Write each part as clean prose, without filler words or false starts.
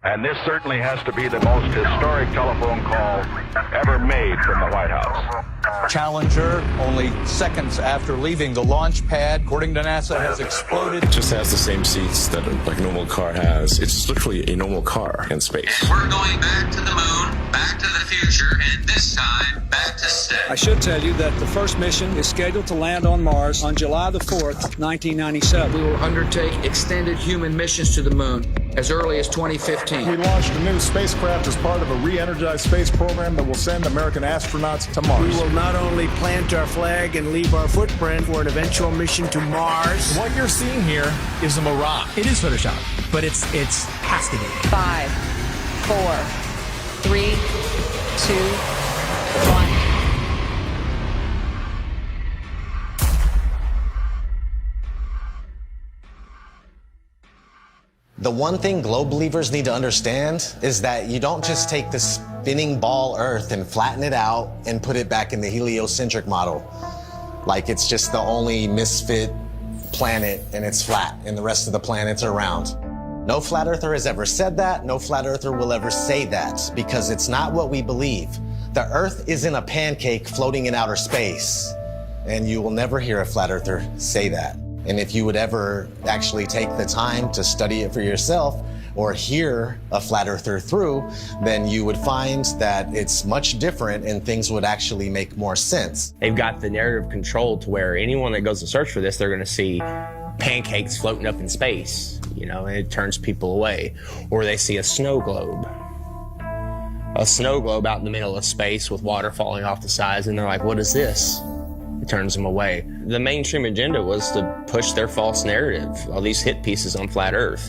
And this certainly has to be the most historic telephone call ever made from the White House. Challenger, only seconds after leaving the launch pad, according to NASA, has exploded. It just has the same seats that a normal car has. It's literally a normal car in space. And we're going back to the moon, back to the future, and this time, back to stay. I should tell you that the first mission is scheduled to land on Mars on July the 4th, 1997. We will undertake extended human missions to the moon as early as 2015. We launched a new spacecraft as part of a re-energized space program that will send American astronauts to Mars. We will not only plant our flag and leave our footprint for an eventual mission to Mars. What you're seeing here is a mirage. It is Photoshop, but it's has to be. 5, 4, 3, 2, 1. The one thing globe believers need to understand is that you don't just take the spinning ball Earth and flatten it out and put it back in the heliocentric model. Like it's just the only misfit planet and it's flat and the rest of the planets are round. No flat earther has ever said that. No flat earther will ever say that because it's not what we believe. The Earth isn't a pancake floating in outer space, and you will never hear a flat earther say that. And if you would ever actually take the time to study it for yourself or hear a flat earther through, then you would find that it's much different and things would actually make more sense. They've got the narrative control to where anyone that goes to search for this, they're going to see pancakes floating up in space, you know, and it turns people away. Or they see a snow globe. A snow globe out in the middle of space with water falling off the sides, and they're like, what is this? It turns them away. The mainstream agenda was to push their false narrative, all these hit pieces on flat Earth.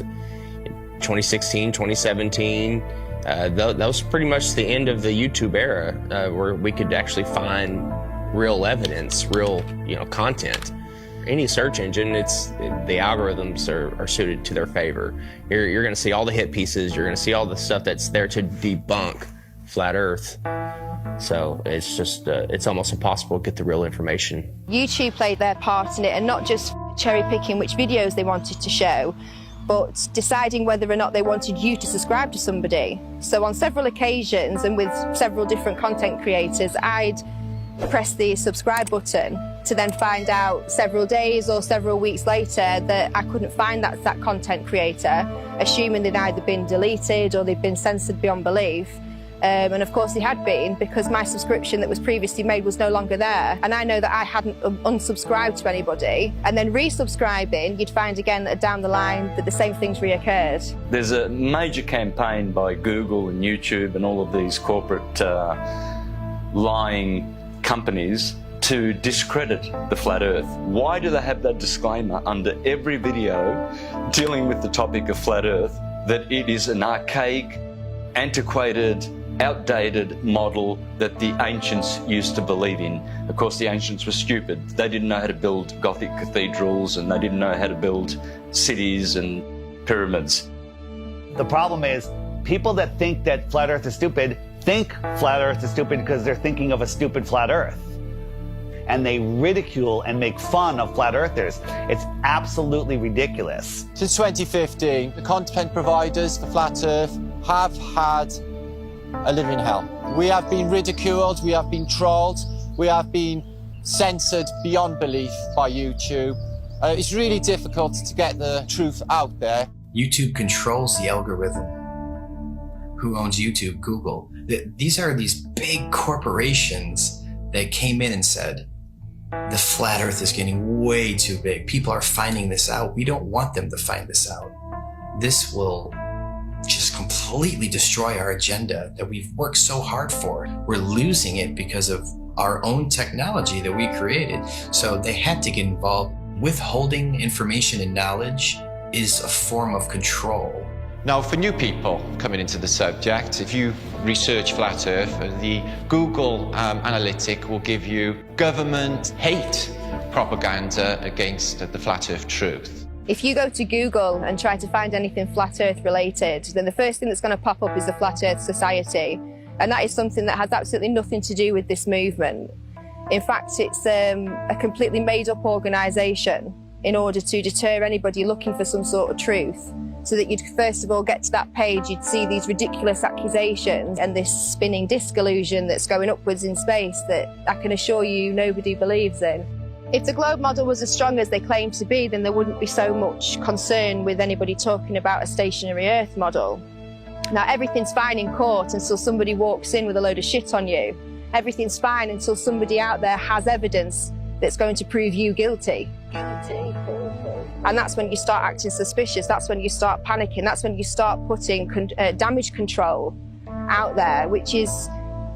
2016, 2017, that was pretty much the end of the YouTube era where we could actually find real evidence, real content. Any search engine, the algorithms are suited to their favor. You're going to see all the hit pieces, you're going to see all the stuff that's there to debunk flat Earth. So it's just, it's almost impossible to get the real information. YouTube played their part in it, and not just cherry picking which videos they wanted to show, but deciding whether or not they wanted you to subscribe to somebody. So on several occasions and with several different content creators, I'd press the subscribe button to then find out several days or several weeks later that I couldn't find that content creator, assuming they'd either been deleted or they'd been censored beyond belief. And of course they had been, because my subscription that was previously made was no longer there. And I know that I hadn't unsubscribed to anybody. And then resubscribing, you'd find again that down the line that the same things reoccurred. There's a major campaign by Google and YouTube and all of these corporate lying companies to discredit the flat Earth. Why do they have that disclaimer under every video dealing with the topic of flat Earth, that it is an archaic, antiquated, outdated model that the ancients used to believe in? Of course, the ancients were stupid. They didn't know how to build Gothic cathedrals, and they didn't know how to build cities and pyramids. The problem is, people that think that flat Earth is stupid think flat Earth is stupid because they're thinking of a stupid flat Earth. And they ridicule and make fun of flat earthers. It's absolutely ridiculous. Since 2015, the content providers for flat Earth have had a living hell. We have been ridiculed, we have been trolled, we have been censored beyond belief by YouTube. It's really difficult to get the truth out there. YouTube controls the algorithm. Who owns YouTube? Google. These are these big corporations that came in and said, the flat Earth is getting way too big. People are finding this out. We don't want them to find this out. This will just completely destroy our agenda that we've worked so hard for. We're losing it because of our own technology that we created. So they had to get involved. Withholding information and knowledge is a form of control. Now, for new people coming into the subject, if you research flat Earth, the Google analytic will give you government hate propaganda against the flat Earth truth. If you go to Google and try to find anything flat Earth related, then the first thing that's going to pop up is the Flat Earth Society. And that is something that has absolutely nothing to do with this movement. In fact, it's a completely made-up organisation in order to deter anybody looking for some sort of truth. So that you'd first of all get to that page, you'd see these ridiculous accusations and this spinning disc illusion that's going upwards in space that I can assure you nobody believes in. If the globe model was as strong as they claim to be, then there wouldn't be so much concern with anybody talking about a stationary Earth model. Now, everything's fine in court until somebody walks in with a load of shit on you. Everything's fine until somebody out there has evidence that's going to prove you guilty. And that's when you start acting suspicious. That's when you start panicking. That's when you start putting damage control out there, which is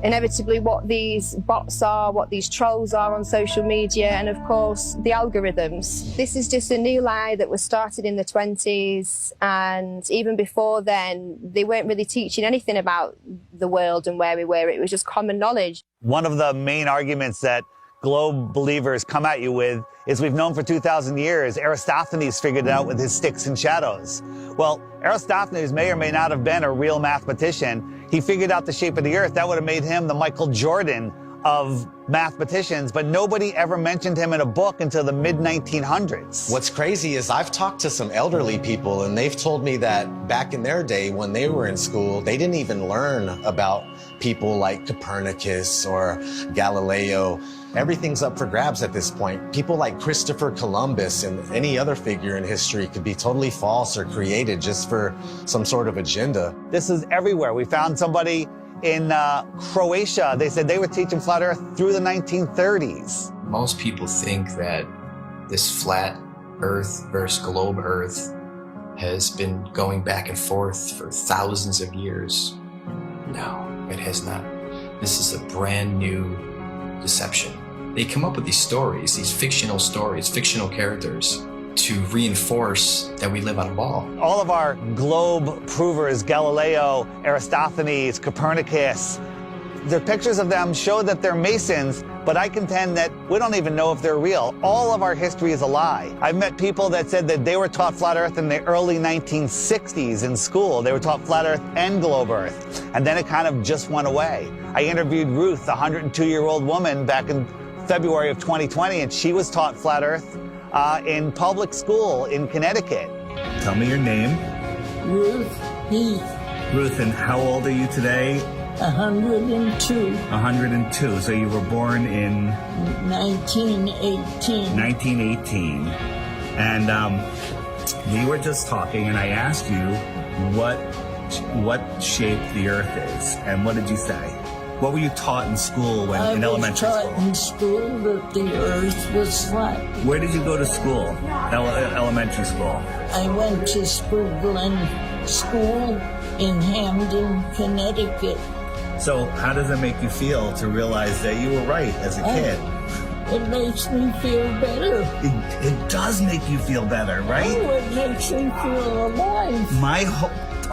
inevitably what these bots are, what these trolls are on social media, and of course, the algorithms. This is just a new lie that was started in the 20s, and even before then, they weren't really teaching anything about the world and where we were. It was just common knowledge. One of the main arguments that globe believers come at you with is we've known for 2,000 years. Aristophanes figured it out with his sticks and shadows. Well, Aristophanes may or may not have been a real mathematician. He figured out the shape of the earth. That would have made him the Michael Jordan of mathematicians, but nobody ever mentioned him in a book until the mid-1900s. What's crazy is I've talked to some elderly people and they've told me that back in their day when they were in school, they didn't even learn about people like Copernicus or Galileo. Everything's up for grabs at this point. People like Christopher Columbus and any other figure in history could be totally false or created just for some sort of agenda. This is everywhere. We found somebody in Croatia. They said they were teaching flat earth through the 1930s. Most people think that this flat earth versus globe earth has been going back and forth for thousands of years. No, it has not. This is a brand new deception. They come up with these stories, these fictional stories, fictional characters, to reinforce that we live on a ball. All of our globe provers, Galileo, Aristophanes, Copernicus, the pictures of them show that they're Masons, but I contend that we don't even know if they're real. All of our history is a lie. I've met people that said that they were taught flat earth in the early 1960s in school. They were taught flat earth and globe earth, and then it kind of just went away. I interviewed Ruth, a 102-year-old woman, back in February of 2020, and she was taught flat earth in public school in Connecticut. Tell me your name. Ruth Heath. Ruth, and how old are you today? 102. 102. So you were born in 1918. 1918. And we were just talking, and I asked you what shape the Earth is, and what did you say? What were you taught in school in elementary school? I was taught in school that the Earth was flat. Where did you go to school? Elementary school? I went to Spruglin School in Hamden, Connecticut. So how does it make you feel to realize that you were right as a kid? It makes me feel better. It does make you feel better, right? Oh, it makes me feel alive.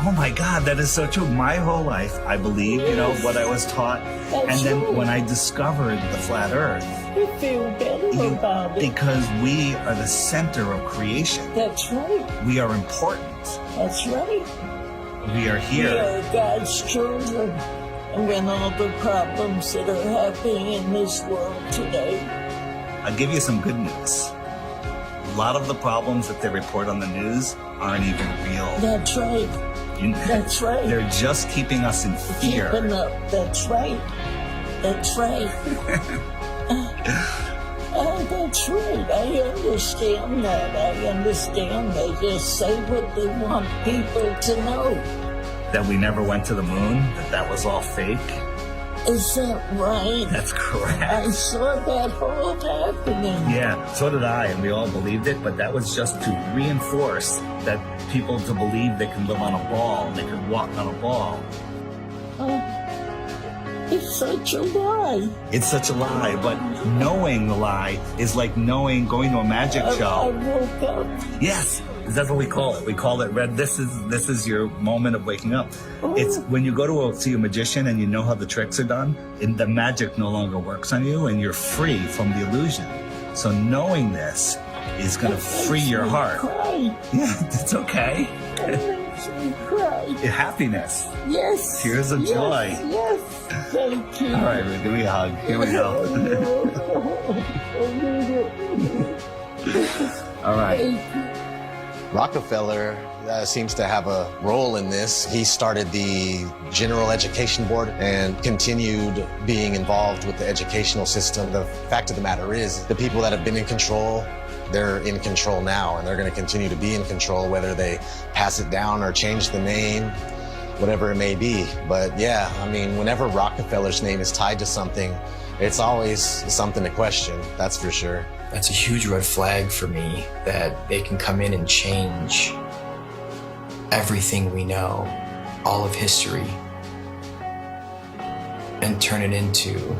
Oh my God, that is so true. My whole life, I believe, what I was taught. That's and then right. when I discovered the flat earth. You feel better about it. Because we are the center of creation. That's right. We are important. That's right. We are here. We are God's children. And when all the problems that are happening in this world today. I'll give you some good news. A lot of the problems that they report on the news aren't even real. That's right. That's right. They're just keeping us in fear. Keeping up. That's right. That's right. That's right. I understand that. I understand. They just say what they want people to know. That we never went to the moon? That was all fake? Is that right? That's correct. I saw that all happening. Yeah, so did I, and we all believed it, but that was just to reinforce that people to believe they can live on a ball, they can walk on a ball. It's such a lie. It's such a lie, but knowing the lie is like going to a magic show. I woke up. Yes, that's what we call it. We call it red. This is your moment of waking up. Oh. It's when you go to see a magician and you know how the tricks are done, and the magic no longer works on you, and you're free from the illusion. So knowing this is going to free your heart. Cry. Yeah, it's okay. It makes me cry. Happiness. Yes. Tears of joy. Yes. Thank you. All right, give me a hug. Here we go. All right. Rockefeller seems to have a role in this. He started the General Education Board and continued being involved with the educational system. The fact of the matter is, the people that have been in control, they're in control now, and they're going to continue to be in control, whether they pass it down or change the name, whatever it may be. But yeah, I mean, whenever Rockefeller's name is tied to something, it's always something to question, that's for sure. That's a huge red flag for me, that they can come in and change everything we know, all of history, and turn it into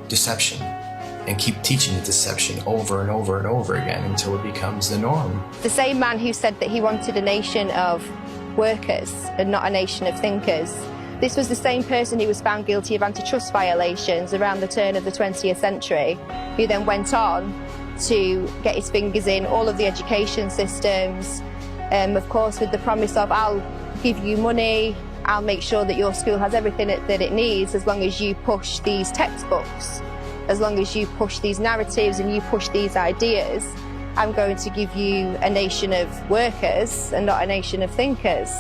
deception, and keep teaching the deception over and over and over again until it becomes the norm. The same man who said that he wanted a nation of workers and not a nation of thinkers. This was the same person who was found guilty of antitrust violations around the turn of the 20th century, who then went on to get his fingers in all of the education systems, of course with the promise of, I'll give you money, I'll make sure that your school has everything that it needs as long as you push these textbooks, as long as you push these narratives and you push these ideas. I'm going to give you a nation of workers and not a nation of thinkers.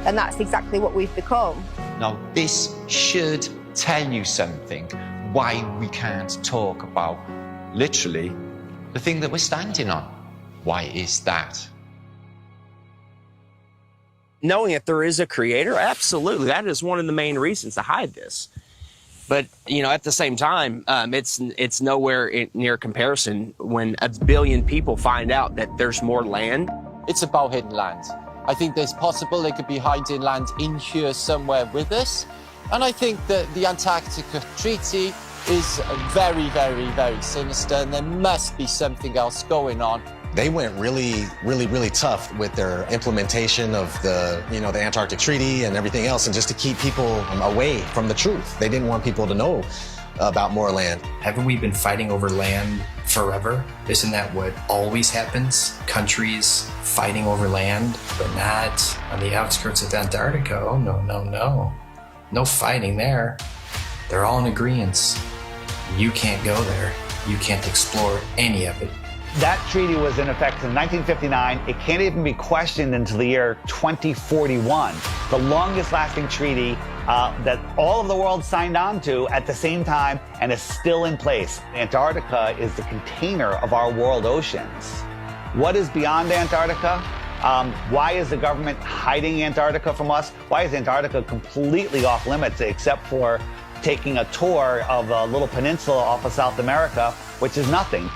And that's exactly what we've become. Now, this should tell you something, why we can't talk about, literally, the thing that we're standing on. Why is that? Knowing that there is a creator, absolutely, that is one of the main reasons to hide this. But, you know, at the same time, it's nowhere near comparison when 1 billion people find out that there's more land. It's about hidden land. I think there's possible they could be hiding land in here somewhere with us. And I think that the Antarctica Treaty is very, very, very sinister, and there must be something else going on. They went really tough with their implementation of the Antarctic Treaty and everything else, and just to keep people away from the truth. They didn't want people to know about more land. Haven't we been fighting over land forever? Isn't that what always happens? Countries fighting over land, but not on the outskirts of Antarctica. Oh, no. No fighting there. They're all in agreement. You can't go there. You can't explore any of it. That treaty was in effect in 1959. It can't even be questioned until the year 2041. The longest lasting treaty that all of the world signed on to at the same time, and is still in place. Antarctica is the container of our world oceans. What is beyond Antarctica? Why is the government hiding Antarctica from us? Why is Antarctica completely off limits except for taking a tour of a little peninsula off of South America, which is nothing?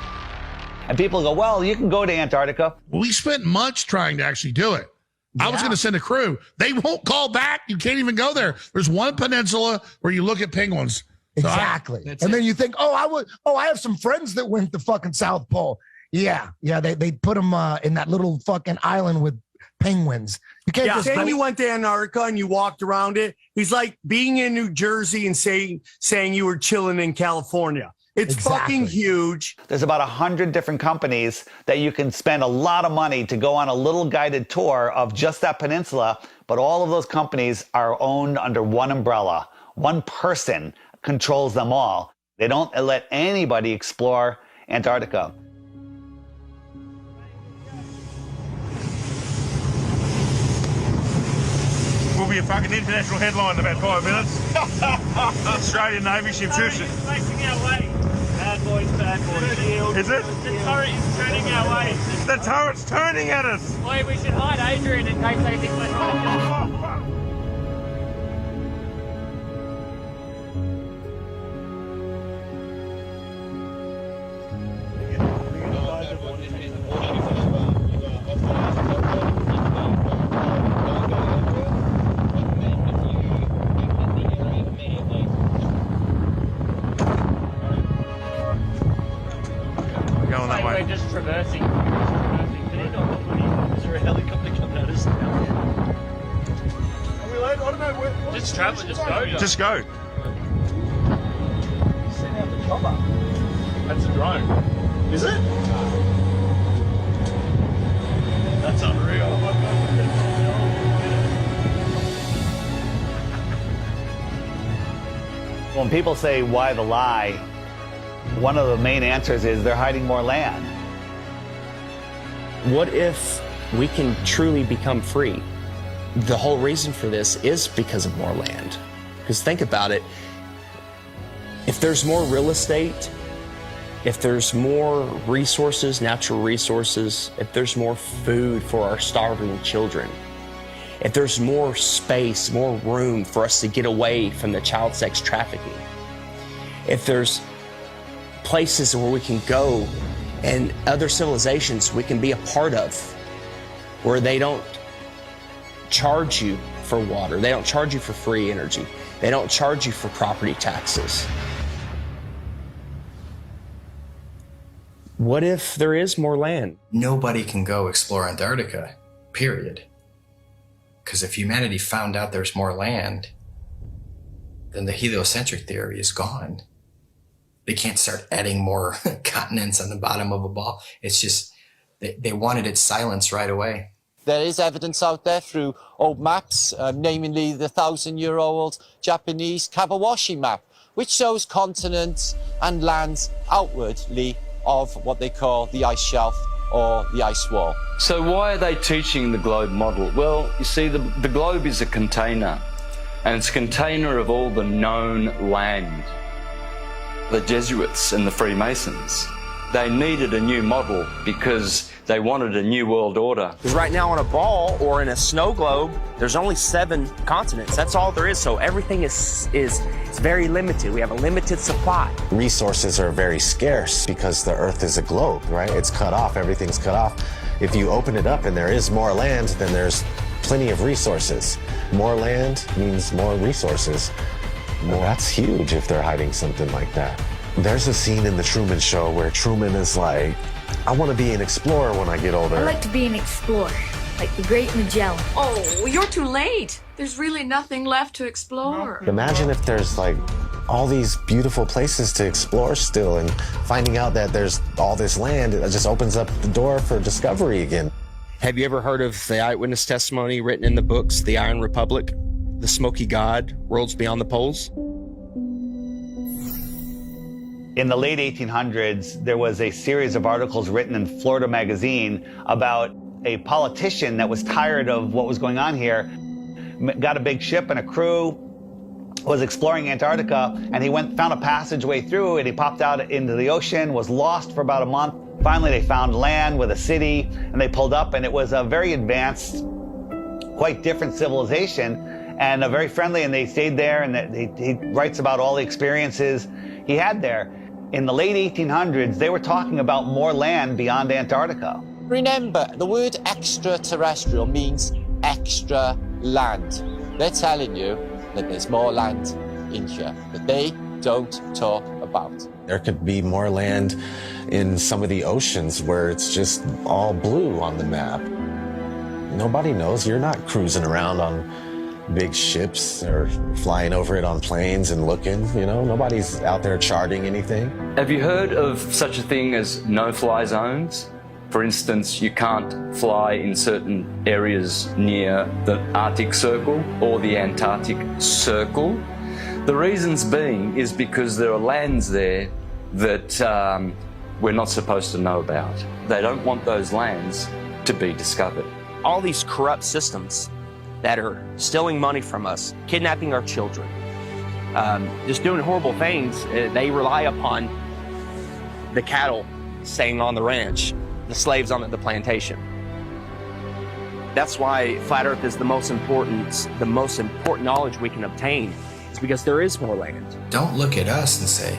And people go, well, you can go to Antarctica. We spent months trying to actually do it. Yeah. I was going to send a crew. They won't call back. You can't even go there. There's one peninsula where you look at penguins. Exactly. And then you think, I have some friends that went to fucking South Pole. Yeah. They put them in that little fucking island with penguins. You can't just saying you went to Antarctica and you walked around it. He's like being in New Jersey and saying you were chilling in California. It's fucking huge. There's about 100 different companies that you can spend a lot of money to go on a little guided tour of just that peninsula, but all of those companies are owned under one umbrella. One person controls them all. They don't let anybody explore Antarctica. Will be a fucking international headline in about 5 minutes. Australian Navy ship shoots it. Facing our way. Bad boys. Shield. Is it? The turret is turning our way. The turret's turning at us. Boy, we should hide Adrian in case anything goes wrong. We're just traversing. Is there a helicopter coming at us now? Are we late? I don't know where. Just travel, just go. Just go. Send out the chopper. That's a drone. Is it? That's unreal. When people say, why the lie? One of the main answers is they're hiding more land. What if we can truly become free. The whole reason for this is because of more land. Because think about it, if there's more real estate, if there's more resources, natural resources, if there's more food for our starving children, if there's more space, more room for us to get away from the child sex trafficking, if there's places where we can go and other civilizations we can be a part of, where they don't charge you for water, they don't charge you for free energy, they don't charge you for property taxes. What if there is more land? Nobody can go explore Antarctica, period. Because if humanity found out there's more land, then the heliocentric theory is gone. They can't start adding more continents on the bottom of a ball. It's just, they wanted it silenced right away. There is evidence out there through old maps, namely the 1,000-year-old Japanese Kawabashi map, which shows continents and lands outwardly of what they call the ice shelf or the ice wall. So why are they teaching the globe model? Well, you see, the globe is a container, and it's a container of all the known land. The Jesuits and the Freemasons, they needed a new model because they wanted a new world order. Because right now on a ball or in a snow globe, there's only 7 continents. That's all there is. So everything is very limited. We have a limited supply. Resources are very scarce because the Earth is a globe, right? It's cut off, everything's cut off. If you open it up and there is more land, then there's plenty of resources. More land means more resources. Well, that's huge if they're hiding something like that. There's a scene in the Truman Show where Truman is like, I want to be an explorer when I get older. I like to be an explorer, like the Great Magellan. Oh, you're too late. There's really nothing left to explore. Imagine if there's like all these beautiful places to explore still, and finding out that there's all this land, it just opens up the door for discovery again. Have you ever heard of the eyewitness testimony written in the books, The Iron Republic, The Smoky God, Worlds Beyond the Poles? In the late 1800s, there was a series of articles written in Florida Magazine about a politician that was tired of what was going on here, got a big ship and a crew, was exploring Antarctica, and he found a passageway through, and he popped out into the ocean, was lost for about a month. Finally, they found land with a city, and they pulled up, and it was a very advanced, quite different civilization, and very friendly, and they stayed there, and he writes about all the experiences he had there. In the late 1800s, they were talking about more land beyond Antarctica. Remember, the word extraterrestrial means extra land. They're telling you that there's more land in here that they don't talk about. There could be more land in some of the oceans where it's just all blue on the map. Nobody knows. You're not cruising around on big ships or flying over it on planes and looking, you know, nobody's out there charting anything. Have you heard of such a thing as no-fly zones? For instance, you can't fly in certain areas near the Arctic Circle or the Antarctic Circle. The reasons being is because there are lands there that we're not supposed to know about. They don't want those lands to be discovered. All these corrupt systems that are stealing money from us, kidnapping our children, just doing horrible things. They rely upon the cattle staying on the ranch, the slaves on the plantation. That's why Flat Earth is the most important knowledge we can obtain, is because there is more land. Don't look at us and say,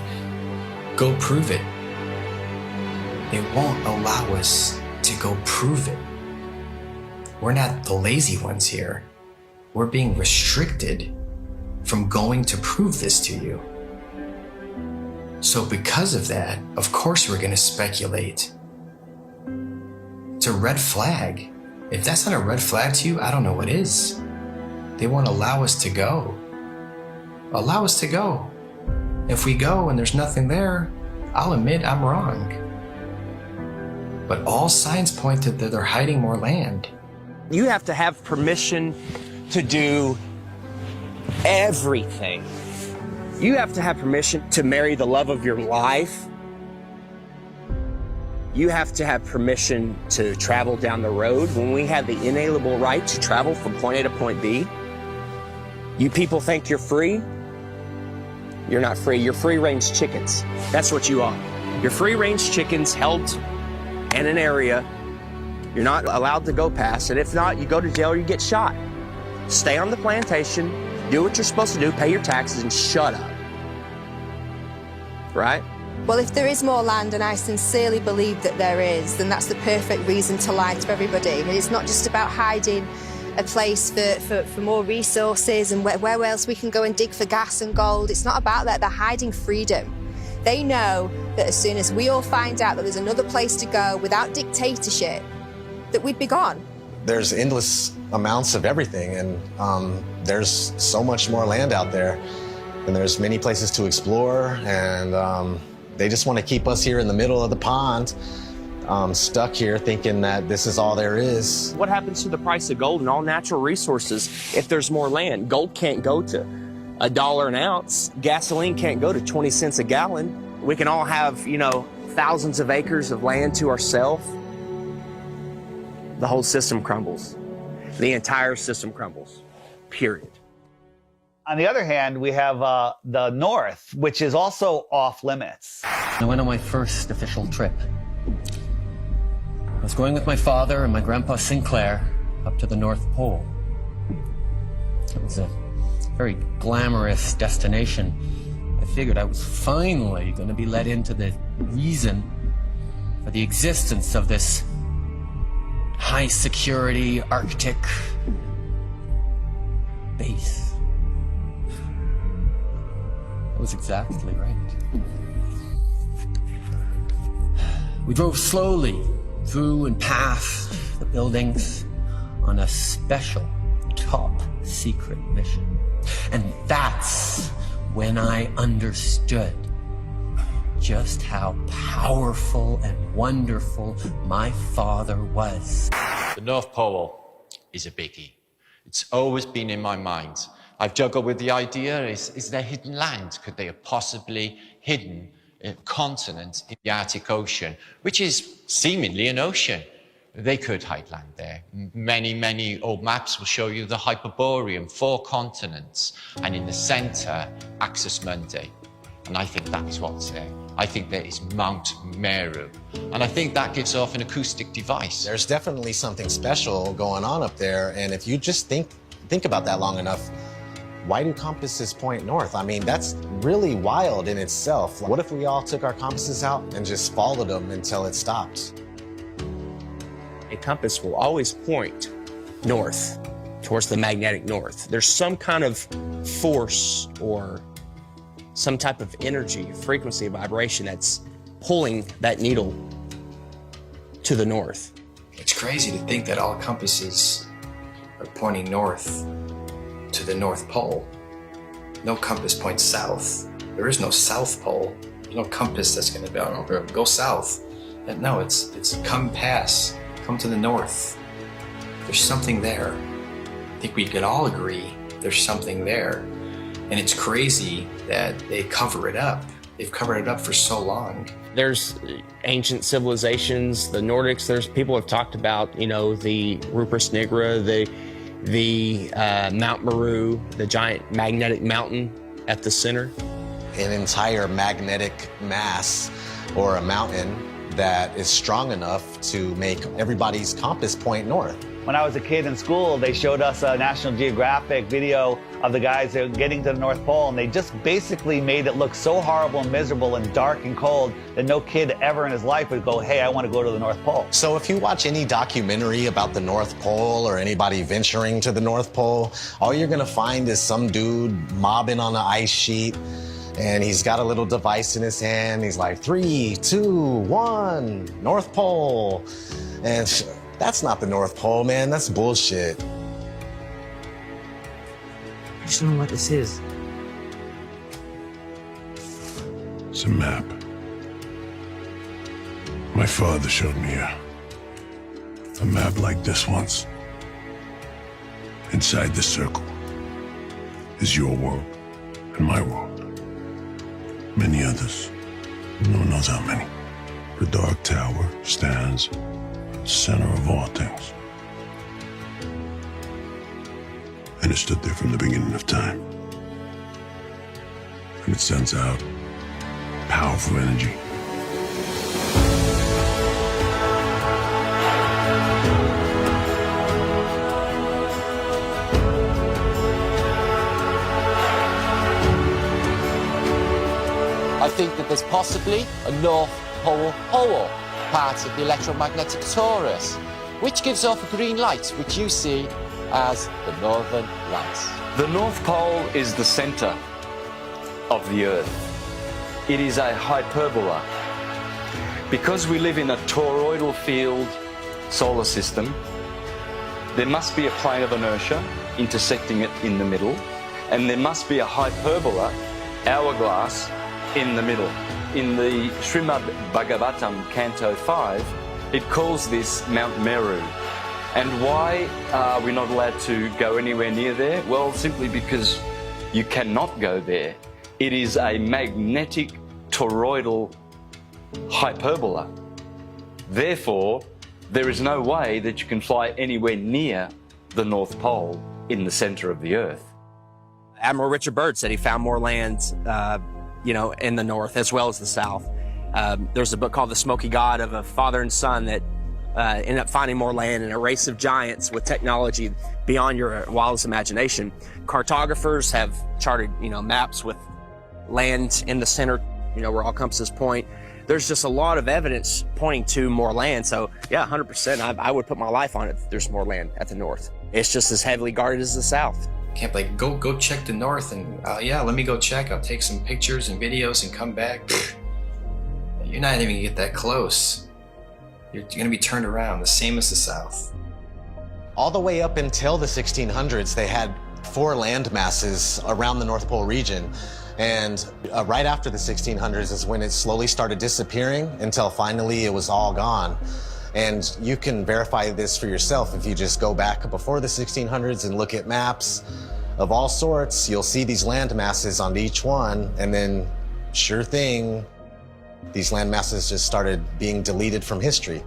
go prove it. They won't allow us to go prove it. We're not the lazy ones here. We're being restricted from going to prove this to you. So because of that, of course we're going to speculate. It's a red flag. If that's not a red flag to you, I don't know what is. They won't allow us to go. Allow us to go. If we go and there's nothing there, I'll admit I'm wrong. But all signs point to that they're hiding more land. You have to have permission to do everything. You have to have permission to marry the love of your life. You have to have permission to travel down the road. When we have the inalienable right to travel from point A to point B, you people think you're free? You're not free. You're free-range chickens. That's what you are. You're free-range chickens held in an area. You're not allowed to go past it. If not, you go to jail or you get shot. Stay on the plantation, do what you're supposed to do, pay your taxes, and shut up. Right? Well, if there is more land, and I sincerely believe that there is, then that's the perfect reason to lie to everybody. And it's not just about hiding a place for more resources and where else we can go and dig for gas and gold. It's not about that. They're hiding freedom. They know that as soon as we all find out that there's another place to go without dictatorship, that we'd be gone. There's endless amounts of everything, and there's so much more land out there, and there's many places to explore, and they just want to keep us here in the middle of the pond, stuck here thinking that this is all there is. What happens to the price of gold and all natural resources if there's more land? Gold can't go to $1 an ounce. Gasoline can't go to 20 cents a gallon. We can all have, you know, thousands of acres of land to ourselves. The whole system crumbles. The entire system crumbles, period. On the other hand, we have the North, which is also off limits. I went on my first official trip. I was going with my father and my grandpa Sinclair up to the North Pole. It was a very glamorous destination. I figured I was finally going to be let into the reason for the existence of this high security Arctic base. That was exactly right. We drove slowly through and past the buildings on a special top secret mission. And that's when I understood just how powerful and wonderful my father was. The North Pole is a biggie. It's always been in my mind. I've juggled with the idea, is there hidden land? Could they have possibly hidden a continent in the Arctic Ocean, which is seemingly an ocean? They could hide land there. Many old maps will show you the Hyperborean, 4 continents, and in the center, Axis Mundi. And I think that is what's there. I think there is Mount Meru. And I think that gives off an acoustic device. There's definitely something special going on up there, and if you just think about that long enough, why do compasses point north? I mean, that's really wild in itself. What if we all took our compasses out and just followed them until it stopped? A compass will always point north, towards the magnetic north. There's some kind of force or some type of energy, frequency, vibration that's pulling that needle to the north. It's crazy to think that all compasses are pointing north to the North Pole. No compass points south. There is no South Pole. There's no compass that's going to be, oh, go south. And no, it's come to the north. There's something there. I think we could all agree there's something there. And it's crazy that they cover it up. They've covered it up for so long. There's ancient civilizations, the Nordics, there's people have talked about, you know, the Rupert Nigra, the Mount Meru, the giant magnetic mountain at the center. An entire magnetic mass or a mountain that is strong enough to make everybody's compass point north. When I was a kid in school, they showed us a National Geographic video of the guys that were getting to the North Pole, and they just basically made it look so horrible and miserable and dark and cold that no kid ever in his life would go, hey, I want to go to the North Pole. So if you watch any documentary about the North Pole or anybody venturing to the North Pole, all you're gonna find is some dude mobbing on an ice sheet, and he's got a little device in his hand. He's like, 3, 2, 1, North Pole. And that's not the North Pole, man. That's bullshit. I just don't know what this is. It's a map. My father showed me a map like this once. Inside the circle is your world and my world. Many others. No one knows how many. The dark tower stands at the center of all things. And it stood there from the beginning of time. And it sends out powerful energy. I think that there's possibly a North Pole part of the electromagnetic torus, which gives off a green light, which you see as the Northern Lights. The North Pole is the center of the Earth. It is a hyperbola. Because we live in a toroidal field solar system, there must be a plane of inertia intersecting it in the middle, and there must be a hyperbola, hourglass, in the middle. In the Srimad Bhagavatam, Canto 5, it calls this Mount Meru. And why are we not allowed to go anywhere near there? Well, simply because you cannot go there. It is a magnetic toroidal hyperbola. Therefore, there is no way that you can fly anywhere near the North Pole in the center of the Earth. Admiral Richard Byrd said he found more land in the north as well as the south. There's a book called The Smoky God of a father and son that ended up finding more land in a race of giants with technology beyond your wildest imagination. Cartographers have charted, maps with land in the center, where all compasses point. There's just a lot of evidence pointing to more land. So yeah, 100%, I would put my life on it that there's more land at the north. It's just as heavily guarded as the south. Can't like go check the north and yeah, let me go check. I'll take some pictures and videos and come back. You're not even gonna get that close. You're gonna be turned around, the same as the south. All the way up until the 1600s, they had 4 land masses around the North Pole region. And right after the 1600s is when it slowly started disappearing until finally it was all gone. And you can verify this for yourself if you just go back before the 1600s and look at maps of all sorts. You'll see these land masses on each one, and then sure thing, these land masses just started being deleted from history.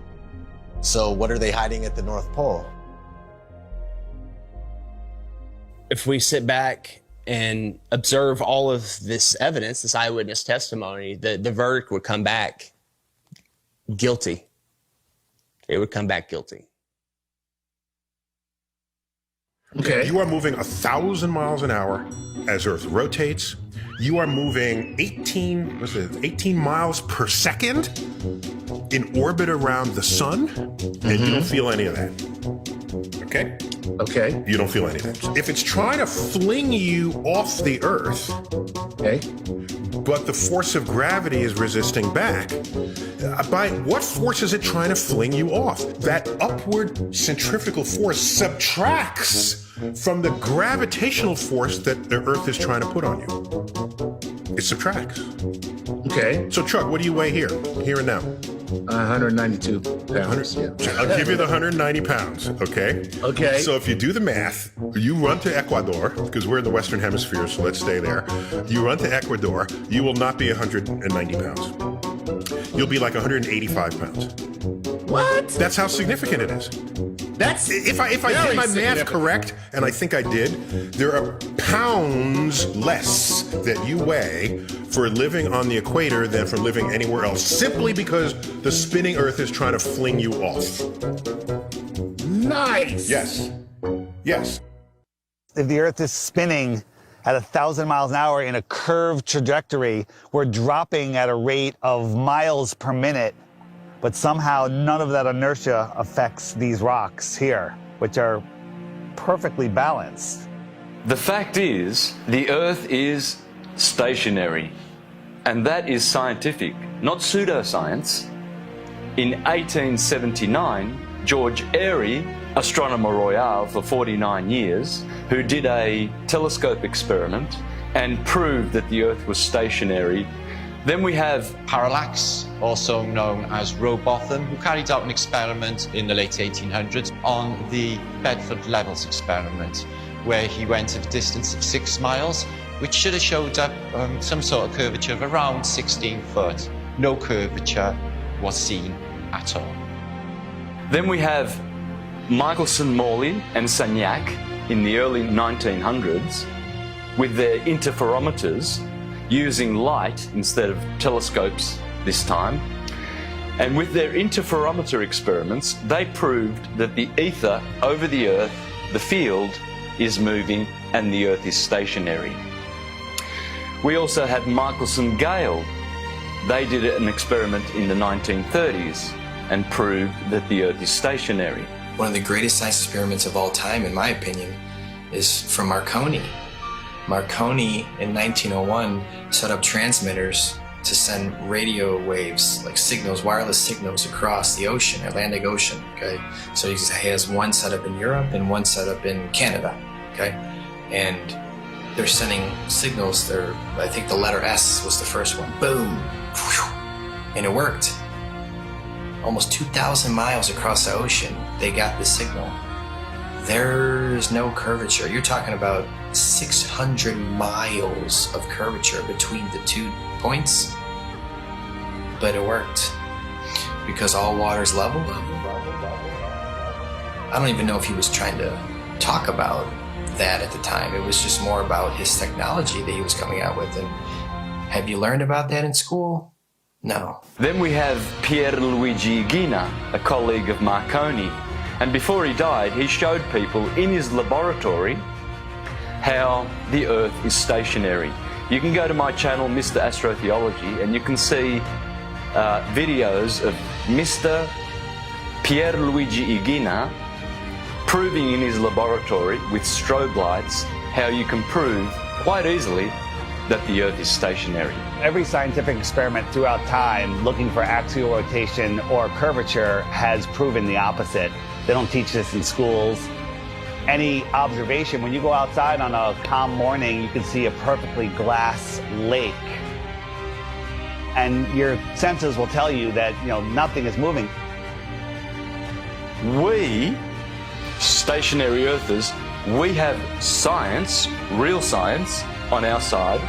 So what are they hiding at the North Pole? If we sit back and observe all of this evidence, this eyewitness testimony, the verdict would come back guilty. It would come back guilty. Okay. You are moving 1,000 miles an hour as Earth rotates. You are moving 18 miles per second in orbit around the sun, and you don't feel any of that. Okay? Okay. You don't feel any of that. If it's trying to fling you off the Earth, okay, but the force of gravity is resisting back, by what force is it trying to fling you off? That upward centrifugal force subtracts from the gravitational force that the Earth is trying to put on you. It subtracts. Okay. So Chuck, what do you weigh here and now? 192 pounds. Yeah. I'll give you the 190 pounds, okay? Okay. So if you do the math, you run to Ecuador, because we're in the Western Hemisphere, so let's stay there. You run to Ecuador, you will not be 190 pounds. You'll be like 185 pounds. What? That's how significant it is. That's if I did my math correct, and I think I did, there are pounds less that you weigh for living on the equator than for living anywhere else, simply because the spinning Earth is trying to fling you off. Nice. Yes. Yes. If the Earth is spinning at 1,000 miles an hour in a curved trajectory, we're dropping at a rate of miles per minute. But somehow none of that inertia affects these rocks here, which are perfectly balanced. The fact is, the Earth is stationary, and that is scientific, not pseudoscience. In 1879, George Airy, astronomer royal for 49 years, who did a telescope experiment and proved that the Earth was stationary. Then we have Parallax, also known as Rowbotham, who carried out an experiment in the late 1800s on the Bedford Levels experiment, where he went at a distance of 6 miles, which should have showed up some sort of curvature of around 16 foot. No curvature, was seen at all. Then we have Michelson, Morley and Sagnac in the early 1900s with their interferometers using light instead of telescopes this time. And with their interferometer experiments, they proved that the ether over the Earth, the field, is moving and the Earth is stationary. We also had Michelson-Gale. They did an experiment in the 1930s and proved that the Earth is stationary. One of the greatest science experiments of all time, in my opinion, is from Marconi. Marconi in 1901 set up transmitters to send radio waves, like signals, wireless signals across the ocean, Atlantic Ocean, okay? So he has one set up in Europe and one set up in Canada, okay? And they're sending signals, I think the letter S was the first one, boom, and it worked. Almost 2,000 miles across the ocean, they got the signal. There's no curvature. You're talking about 600 miles of curvature between the 2 points, but it worked because all water's level. I don't even know if he was trying to talk about that at the time. It was just more about his technology that he was coming out with. And have you learned about that in school? No. Then we have Pierluigi Ghina, a colleague of Marconi. And before he died, he showed people in his laboratory how the Earth is stationary. You can go to my channel, Mr. Astrotheology, and you can see videos of Mr. Pierluigi Ghina proving in his laboratory with strobe lights how you can prove quite easily that the Earth is stationary. Every scientific experiment throughout time looking for axial rotation or curvature has proven the opposite. They don't teach this in schools. Any observation, when you go outside on a calm morning, you can see a perfectly glass lake. And your senses will tell you that, nothing is moving. We, stationary Earthers, we have science, real science, on our side,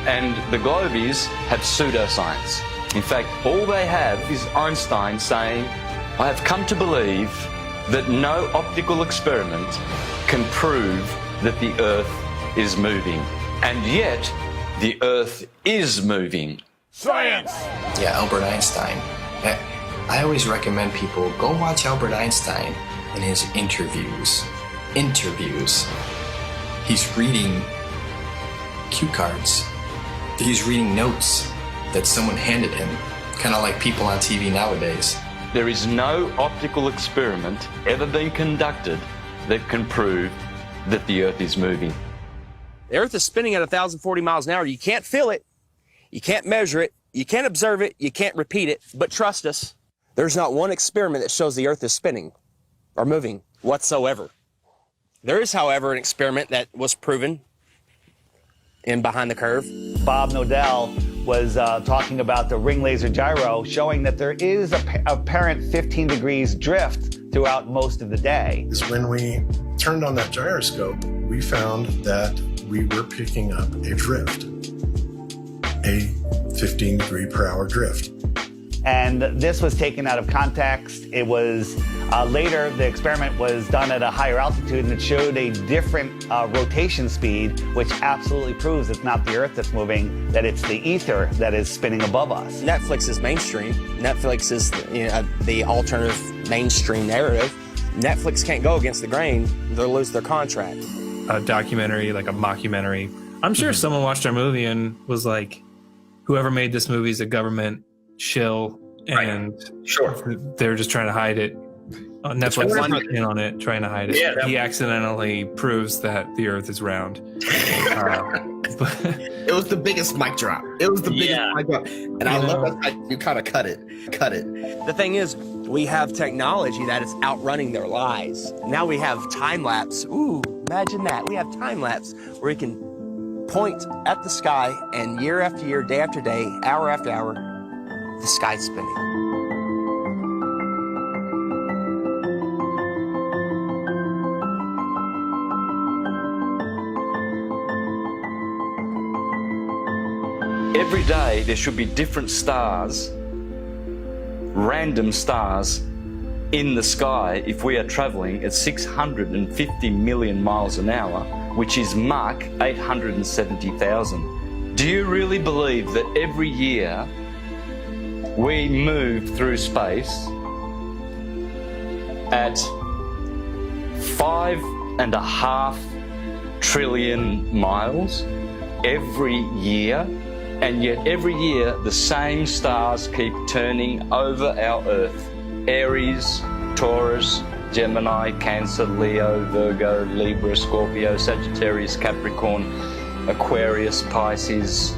and the globies have pseudoscience. In fact, all they have is Einstein saying, I have come to believe that no optical experiment can prove that the Earth is moving. And yet, the Earth is moving. Science! Yeah, Albert Einstein. I always recommend people go watch Albert Einstein in his interviews. He's reading cue cards. He's reading notes that someone handed him, kind of like people on TV nowadays. There is no optical experiment ever been conducted that can prove that the Earth is moving. The Earth is spinning at 1,040 miles an hour. You can't feel it. You can't measure it. You can't observe it. You can't repeat it. But trust us, there's not one experiment that shows the Earth is spinning or moving whatsoever. There is, however, an experiment that was proven in Behind the Curve. Bob Nodell was talking about the ring laser gyro, showing that there is a apparent 15 degrees drift throughout most of the day. When we turned on that gyroscope, we found that we were picking up a drift, a 15 degree per hour drift. And this was taken out of context. It was later, the experiment was done at a higher altitude and it showed a different rotation speed, which absolutely proves it's not the Earth that's moving, that it's the ether that is spinning above us. Netflix is mainstream. Netflix is the alternative mainstream narrative. Netflix can't go against the grain. They'll lose their contract. A documentary, like a mockumentary. I'm sure someone watched our movie and was like, whoever made this movie is a government shill, and they're just trying to hide it. Netflix is in on it, trying to hide it. Yeah, he accidentally proves that the Earth is round. It was the biggest mic drop. It was the biggest mic drop, and I love that you kind of cut it. The thing is, we have technology that is outrunning their lies. Now we have time lapse. Ooh, imagine that. We have time lapse where we can point at the sky, and year after year, day after day, hour after hour, the sky's spinning. Every day there should be different stars random stars in the sky if we are traveling at 650 million miles an hour, which is Mach 870,000. Do you really believe that every year we move through space at 5.5 trillion miles every year? And yet every year the same stars keep turning over our Earth. Aries, Taurus, Gemini, Cancer, Leo, Virgo, Libra, Scorpio, Sagittarius, Capricorn, Aquarius, Pisces,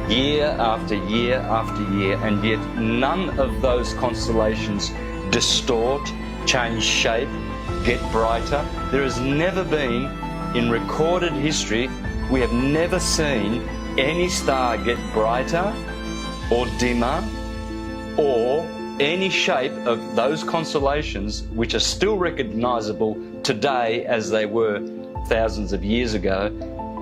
year after year after year, and yet none of those constellations distort, change shape, get brighter. There has never been, in recorded history, we have never seen any star get brighter or dimmer or any shape of those constellations which are still recognizable today as they were thousands of years ago.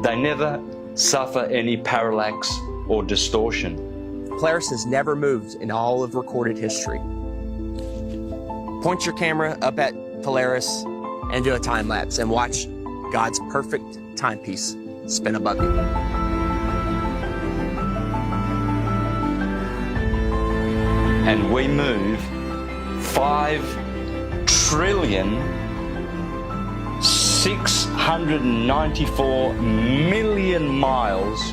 They never suffer any parallax or distortion. Polaris has never moved in all of recorded history. Point your camera up at Polaris and do a time lapse and watch God's perfect timepiece spin above you. And we move 5,694,000,000 miles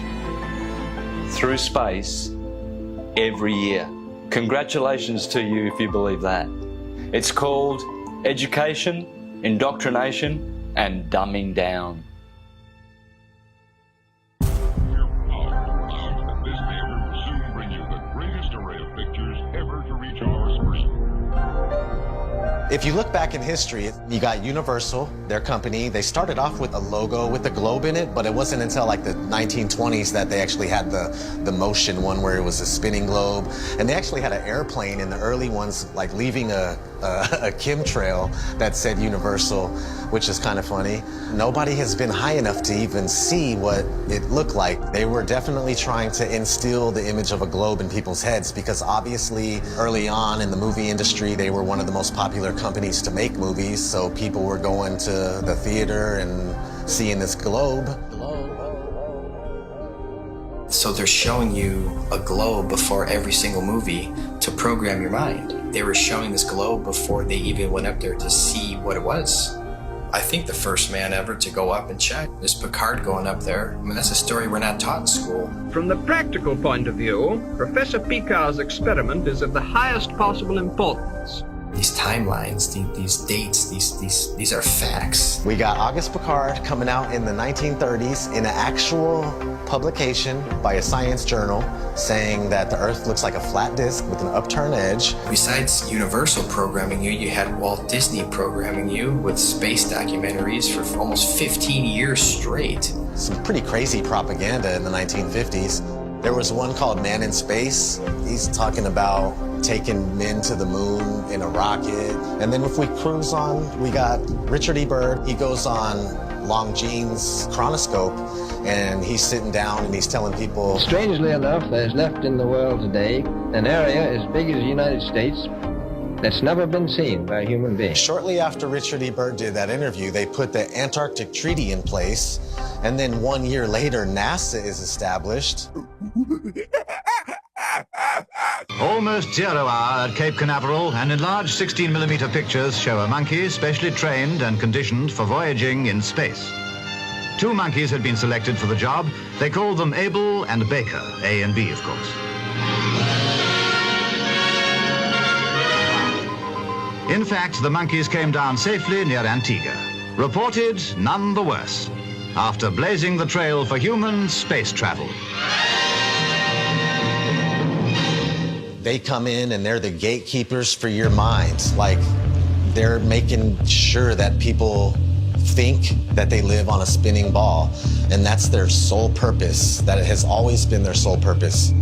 through space every year. Congratulations to you if you believe that. It's called education, indoctrination, and dumbing down. If you look back in history, you got Universal, their company. They started off with a logo with a globe in it, but it wasn't until like the 1920s that they actually had the motion one where it was a spinning globe. And they actually had an airplane in the early ones, like leaving a chemtrail that said Universal, which is kind of funny. Nobody has been high enough to even see what it looked like. They were definitely trying to instill the image of a globe in people's heads because obviously early on in the movie industry, they were one of the most popular companies to make movies, so people were going to the theater and seeing this globe. So they're showing you a globe before every single movie to program your mind. They were showing this globe before they even went up there to see what it was. I think the first man ever to go up and check is Picard going up there. I mean, that's a story we're not taught in school. From the practical point of view, Professor Picard's experiment is of the highest possible importance. These timelines, these dates, these are facts. We got Auguste Picard coming out in the 1930s in an actual publication by a science journal saying that the Earth looks like a flat disc with an upturned edge. Besides Universal programming you, you had Walt Disney programming you with space documentaries for almost 15 years straight. Some pretty crazy propaganda in the 1950s. There was one called Man in Space. He's talking about taking men to the moon in a rocket. And then if we cruise on, we got Richard E. Byrd. He goes on Longines chronoscope and he's sitting down and he's telling people. Strangely enough, there's left in the world today an area as big as the United States that's never been seen by a human being. Shortly after Richard E. Byrd did that interview, they put the Antarctic Treaty in place. And then 1 year later, NASA is established. Almost 0 hour at Cape Canaveral, and enlarged 16mm pictures show a monkey specially trained and conditioned for voyaging in space. 2 monkeys had been selected for the job. They called them Abel and Baker, A and B, of course. In fact, the monkeys came down safely near Antigua. Reported none the worse, after blazing the trail for human space travel. They come in and they're the gatekeepers for your mind. Like, they're making sure that people think that they live on a spinning ball, and that's their sole purpose. That it has always been their sole purpose.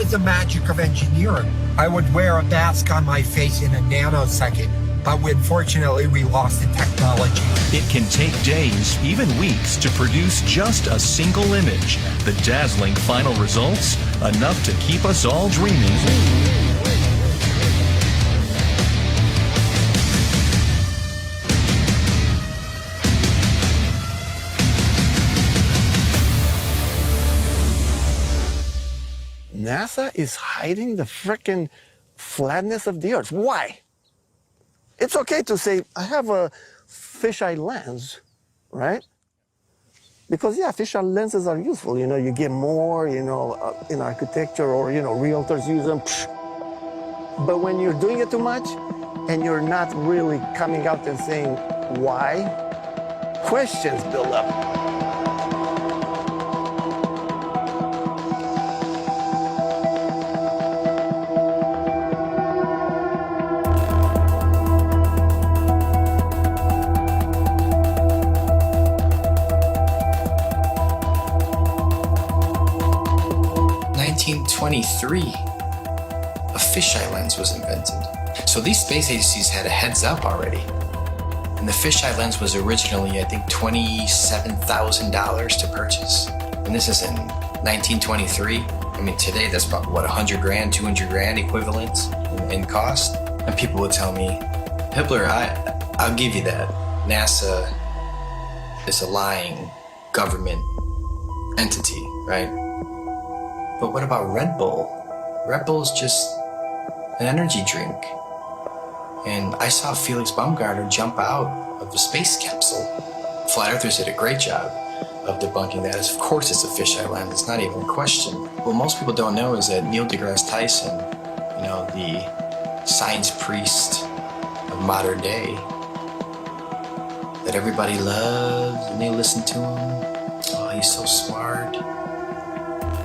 is the magic of engineering. I would wear a mask on my face in a nanosecond, but unfortunately we lost the technology. It can take days, even weeks, to produce just a single image. The dazzling final results, enough to keep us all dreaming. NASA is hiding the frickin' flatness of the Earth. Why? It's okay to say, I have a fisheye lens, right? Because, yeah, fisheye lenses are useful. You know, you get more, you know, in architecture or, you know, realtors use them. But when you're doing it too much and you're not really coming out and saying why, questions build up. A fisheye lens was invented. So these space agencies had a heads up already. And the fisheye lens was originally, I think, $27,000 to purchase. And this is in 1923. I mean, today that's about, what, 100 grand, 200 grand equivalent in cost? And people would tell me, Hitler, I'll give you that. NASA is a lying government entity, right? But what about Red Bull? Red Bull is just an energy drink. And I saw Felix Baumgartner jump out of the space capsule. Flat Earthers did a great job of debunking that. Of course it's a fisheye lens, it's not even a question. What most people don't know is that Neil deGrasse Tyson, you know, the science priest of modern day, that everybody loves and they listen to him. Oh, he's so smart.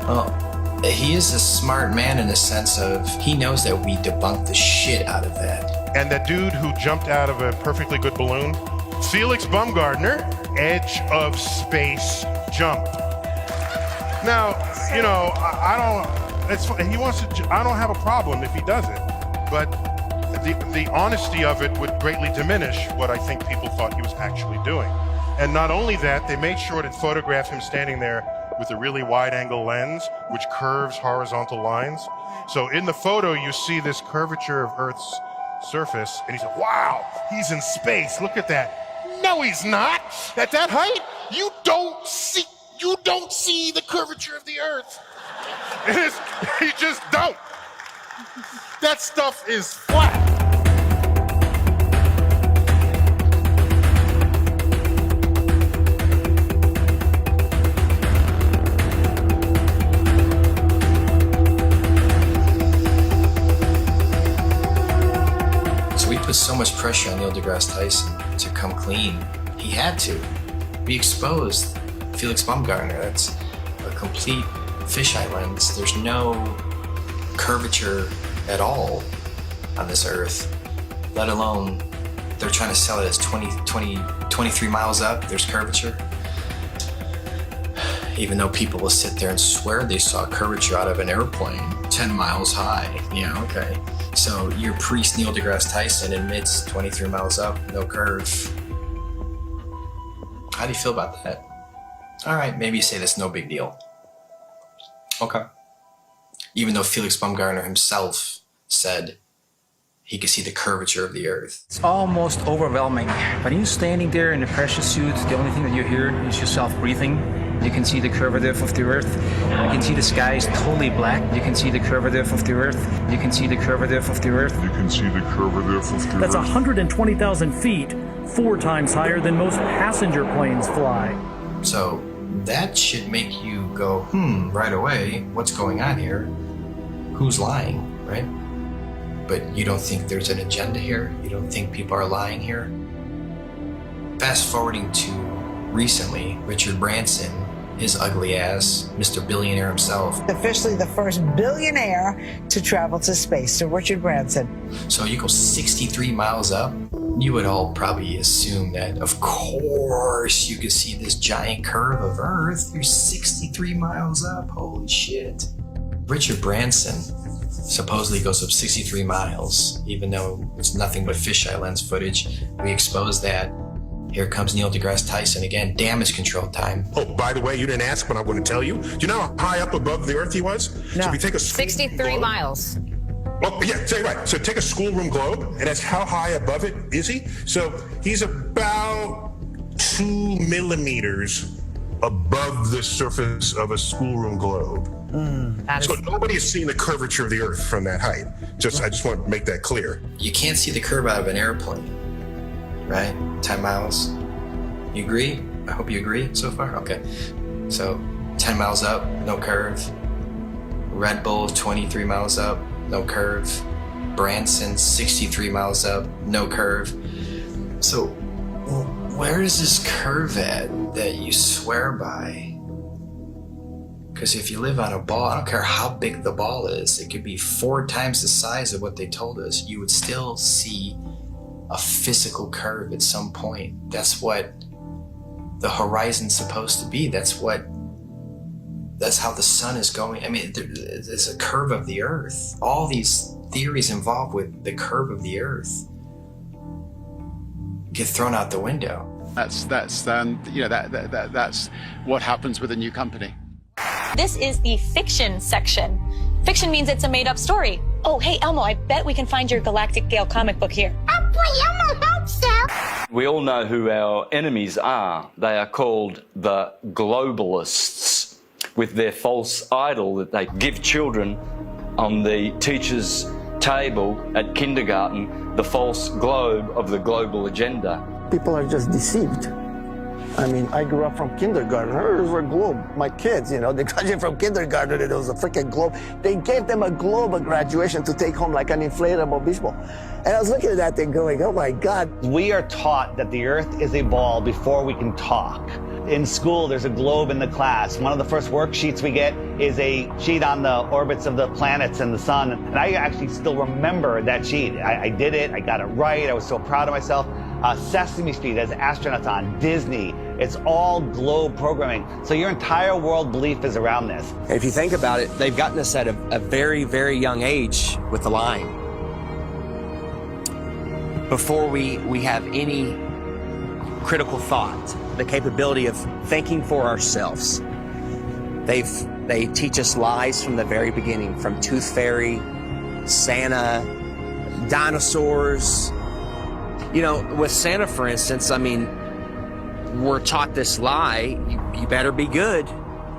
Oh. He is a smart man in the sense of he knows that we debunked the shit out of that. And that dude who jumped out of a perfectly good balloon, Felix Baumgartner, edge of space jump. Now, you know, I don't. It's he wants to. I don't have a problem if he does it, but the honesty of it would greatly diminish what I think people thought he was actually doing. And not only that, they made sure to photograph him standing there with a really wide-angle lens, which curves horizontal lines. So in the photo, you see this curvature of Earth's surface, and he said, wow, he's in space, look at that. No, he's not. At that height, you don't see the curvature of the Earth. You just don't. That stuff is flat. So much pressure on Neil deGrasse Tyson to come clean. He had to. We exposed Felix Baumgartner. That's a complete fisheye lens. There's no curvature at all on this Earth, let alone they're trying to sell it as 23 miles up, there's curvature. Even though people will sit there and swear they saw curvature out of an airplane 10 miles high. Yeah, okay. So your priest Neil deGrasse Tyson admits 23 miles up, no curve. How do you feel about that? All right, maybe you say that's no big deal. Okay. Even though Felix Baumgartner himself said he could see the curvature of the Earth. It's almost overwhelming. But you're standing there in a pressure suit, the only thing that you hear is yourself breathing. You can see the curvature of the Earth. You can see the sky is totally black. You can see the curvature of the Earth. You can see the curvature of the Earth. You can see the curvature of the Earth. That's 120,000 feet, 4 times higher than most passenger planes fly. So that should make you go, right away, what's going on here? Who's lying, right? But you don't think there's an agenda here? You don't think people are lying here? Fast forwarding to recently, Richard Branson, his ugly ass, Mr. Billionaire himself. Officially the first billionaire to travel to space, so Richard Branson. So you go 63 miles up, you would all probably assume that, of course, you could see this giant curve of Earth. You're 63 miles up, holy shit. Richard Branson supposedly goes up 63 miles, even though it's nothing but fisheye lens footage. We expose that. Here comes Neil deGrasse Tyson again, damage control time. Oh, by the way, you didn't ask, but I'm going to tell you. Do you know how high up above the Earth he was? No. So if you take a 63 miles. Oh, yeah, say right. So take a schoolroom globe, and that's how high above it is he? So he's about 2 millimeters above the surface of a schoolroom globe. So nobody has seen the curvature of the Earth from that height. I just want to make that clear. You can't see the curve out of an airplane, right? 10 miles. You agree? I hope you agree so far. Okay. So 10 miles up, no curve. Red Bull, 23 miles up, no curve. Branson, 63 miles up, no curve. So where is this curve at that you swear by? Because if you live on a ball, I don't care how big the ball is, it could be 4 times the size of what they told us, you would still see a physical curve at some point. That's what the horizon's supposed to be. That's how the sun is going. I mean, there's a curve of the Earth. All these theories involved with the curve of the Earth get thrown out the window. That's what happens with a new company. This is the fiction section. Fiction means it's a made-up story. Oh, hey, Elmo, I bet we can find your Galactic Gale comic book here. Oh, boy, Elmo, hope so. We all know who our enemies are. They are called the globalists, with their false idol that they give children on the teacher's table at kindergarten, the false globe of the global agenda. People are just deceived. I mean, I grew up from kindergarten. There's a globe. My kids, they graduated from kindergarten and it was a freaking globe. They gave them a globe at graduation to take home like an inflatable beach ball. And I was looking at that thing going, oh my God. We are taught that the Earth is a ball before we can talk. In school, there's a globe in the class. One of the first worksheets we get is a sheet on the orbits of the planets and the sun. And I actually still remember that sheet. I did it, I got it right, I was so proud of myself. Sesame Street has astronauts on, Disney. It's all globe programming. So your entire world belief is around this. If you think about it, they've gotten us at a very, very young age with the lying. Before we have any critical thought, the capability of thinking for ourselves. They teach us lies from the very beginning, from Tooth Fairy, Santa, dinosaurs. With Santa, for instance, I mean, we're taught this lie, you better be good.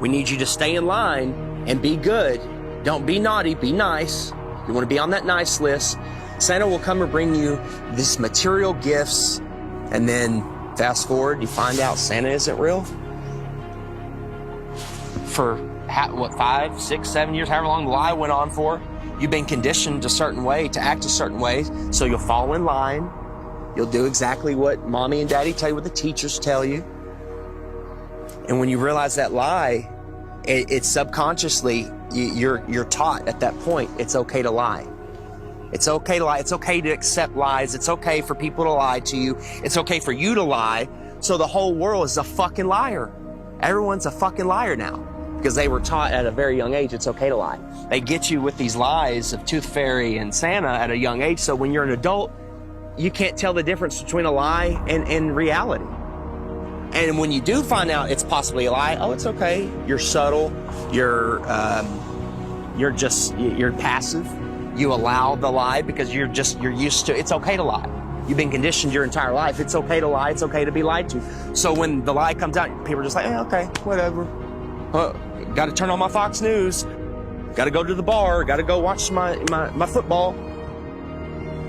We need you to stay in line and be good. Don't be naughty, be nice. You want to be on that nice list. Santa will come and bring you these material gifts, and then fast forward, you find out Santa isn't real. For 5, 6, 7 years, however long the lie went on for, you've been conditioned a certain way, to act a certain way, so you'll fall in line. You'll do exactly what mommy and daddy tell you, what the teachers tell you. And when you realize that lie, it's subconsciously, you're taught at that point, it's okay to lie. It's okay to lie. It's okay to accept lies. It's okay for people to lie to you. It's okay for you to lie. So the whole world is a fucking liar. Everyone's a fucking liar now because they were taught at a very young age it's okay to lie. They get you with these lies of Tooth Fairy and Santa at a young age. So when you're an adult, you can't tell the difference between a lie and reality. And when you do find out it's possibly a lie, oh, it's okay. You're subtle. You're passive. You allow the lie because you're used to, it's okay to lie. You've been conditioned your entire life. It's okay to lie. It's okay to be lied to. So when the lie comes out, people are just like, okay, whatever. Got to turn on my Fox News. Got to go to the bar. Got to go watch my football.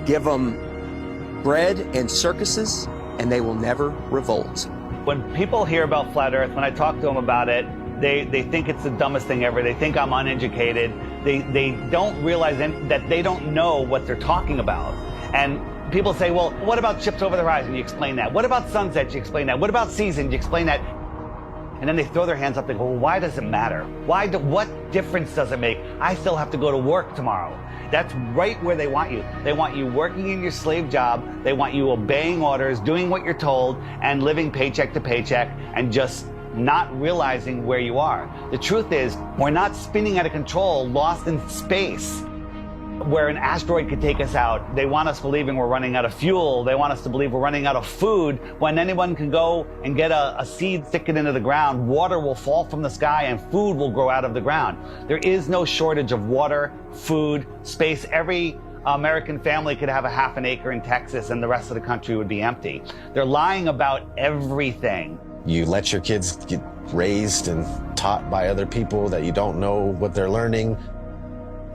Give them bread and circuses, and they will never revolt. When people hear about Flat Earth, when I talk to them about it, they think it's the dumbest thing ever. They think I'm uneducated. They don't realize that they don't know what they're talking about. And people say, well, what about ships over the horizon? You explain that. What about sunsets? You explain that. What about seasons? You explain that. And then they throw their hands up and go, well, why does it matter? What difference does it make? I still have to go to work tomorrow. That's right where they want you. They want you working in your slave job. They want you obeying orders, doing what you're told, and living paycheck to paycheck, and just not realizing where you are. The truth is, we're not spinning out of control, lost in space, where an asteroid could take us out. They want us believing we're running out of fuel. They want us to believe we're running out of food, when anyone can go and get a seed, stick it into the ground, water will fall from the sky and food will grow out of the ground. There is no shortage of water, food, space. Every American family could have a half an acre in Texas and the rest of the country would be empty. They're lying about everything. You let your kids get raised and taught by other people that you don't know what they're learning.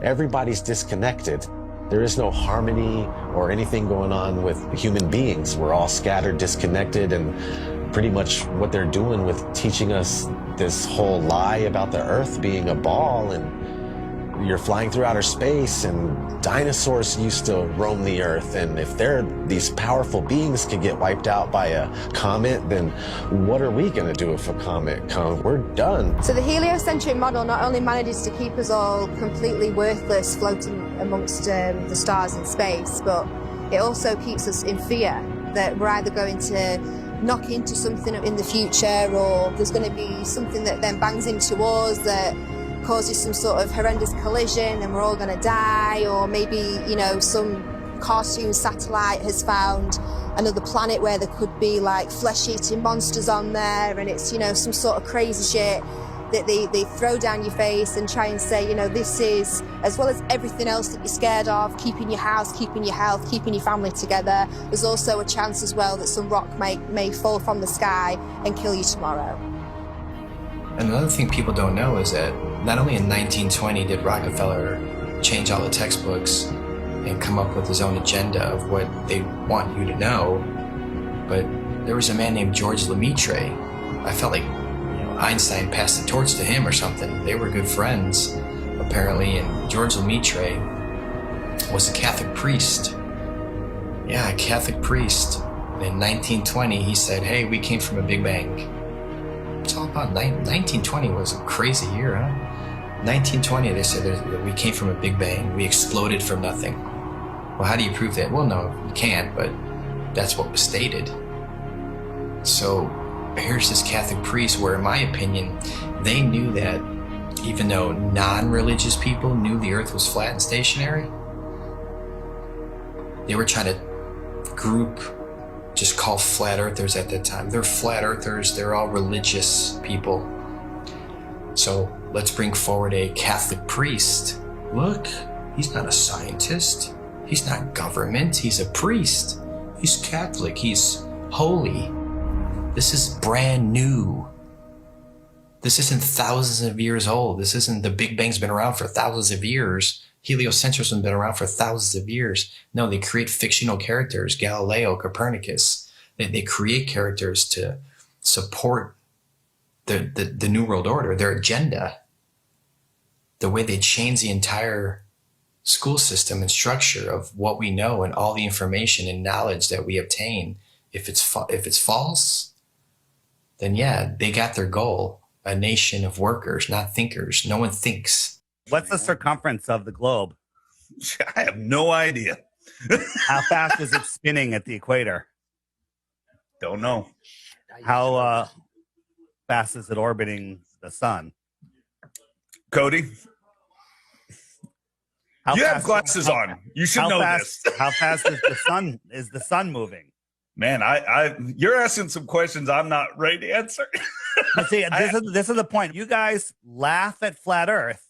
Everybody's disconnected. There is no harmony or anything going on with human beings. We're all scattered, disconnected, and pretty much what they're doing with teaching us this whole lie about the Earth being a ball, and you're flying through outer space, and dinosaurs used to roam the Earth, and if these powerful beings can get wiped out by a comet, then what are we gonna do if a comet comes? We're done. So the heliocentric model not only manages to keep us all completely worthless floating amongst the stars in space, but it also keeps us in fear that we're either going to knock into something in the future, or there's going to be something that then bangs into us that causes some sort of horrendous collision and we're all going to die, or maybe, you know, some cartoon satellite has found another planet where there could be like flesh-eating monsters on there, and it's, you know, some sort of crazy shit that they throw down your face and try and say, you know, this is, as well as everything else that you're scared of, keeping your house, keeping your health, keeping your family together, there's also a chance as well that some rock may fall from the sky and kill you tomorrow. Another thing people don't know is that not only in 1920 did Rockefeller change all the textbooks and come up with his own agenda of what they want you to know, but there was a man named Georges Lemaître. I felt like, you know, Einstein passed the torch to him or something. They were good friends, apparently, and Georges Lemaître was a Catholic priest. Yeah, a Catholic priest. In 1920, he said, hey, we came from a Big Bang. It's all about 1920 was a crazy year, huh? 1920, they said that we came from a Big Bang. We exploded from nothing. Well, how do you prove that? Well, no, you can't, but that's what was stated. So here's this Catholic priest where, in my opinion, they knew that even though non-religious people knew the earth was flat and stationary, they were trying to group, just call flat earthers at that time. They're flat earthers, they're all religious people. So let's bring forward a Catholic priest. Look, he's not a scientist. He's not government, he's a priest. He's Catholic, he's holy. This is brand new. This isn't thousands of years old. This isn't the Big Bang's been around for thousands of years. Heliocentrism has been around for thousands of years. No, they create fictional characters, Galileo, Copernicus. They create characters to support the New World Order, their agenda. The way they change the entire school system and structure of what we know and all the information and knowledge that we obtain. If it's false, then yeah, they got their goal. A nation of workers, not thinkers. No one thinks. What's the circumference of the globe? I have no idea. How fast is it spinning at the equator? Don't know. How fast is it orbiting the sun? Cody? You have glasses on. You should know this. How fast is the sun moving? Man, you're asking some questions I'm not ready to answer. See, this is the point. You guys laugh at flat Earth,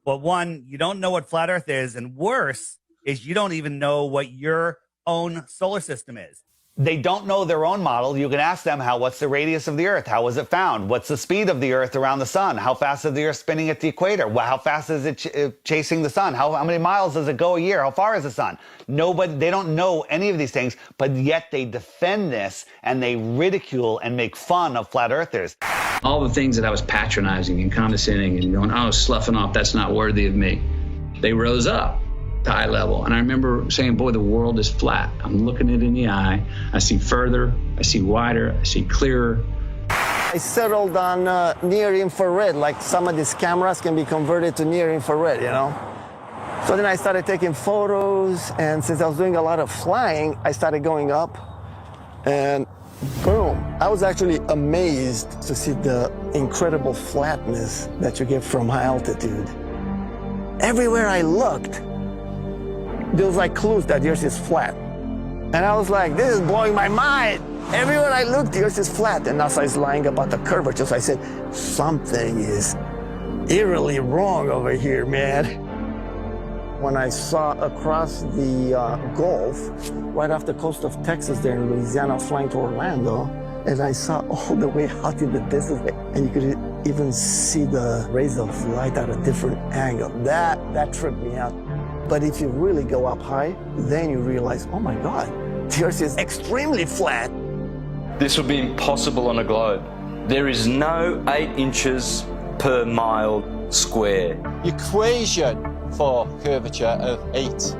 but one, you don't know what flat Earth is, and worse is you don't even know what your own solar system is. They don't know their own model. You can ask them, what's the radius of the Earth? How was it found? What's the speed of the Earth around the sun? How fast is the Earth spinning at the equator? How fast is it chasing the sun? How many miles does it go a year? How far is the sun? They don't know any of these things, but yet they defend this and they ridicule and make fun of flat earthers. All the things that I was patronizing and condescending and going, oh, sloughing off, that's not worthy of me. They rose up to eye level. And I remember saying, boy, the world is flat. I'm looking it in the eye. I see further, I see wider, I see clearer. I settled on near infrared, like some of these cameras can be converted to near infrared, you know? So then I started taking photos, and since I was doing a lot of flying, I started going up And boom, I was actually amazed to see the incredible flatness that you get from high altitude. Everywhere I looked, there was like clues that the Earth is flat. And I was like, this is blowing my mind. Everywhere I looked, the Earth is flat. And NASA is lying about the curvature. So I said, something is eerily wrong over here, man. When I saw across the Gulf, right off the coast of Texas there in Louisiana, I was flying to Orlando, and I saw all the way out in the distance, and you could even see the rays of light at a different angle. That tripped me out. But if you really go up high, then you realize, oh my God, the Earth is extremely flat. This would be impossible on a globe. There is no 8 inches per mile square. The equation for curvature of 8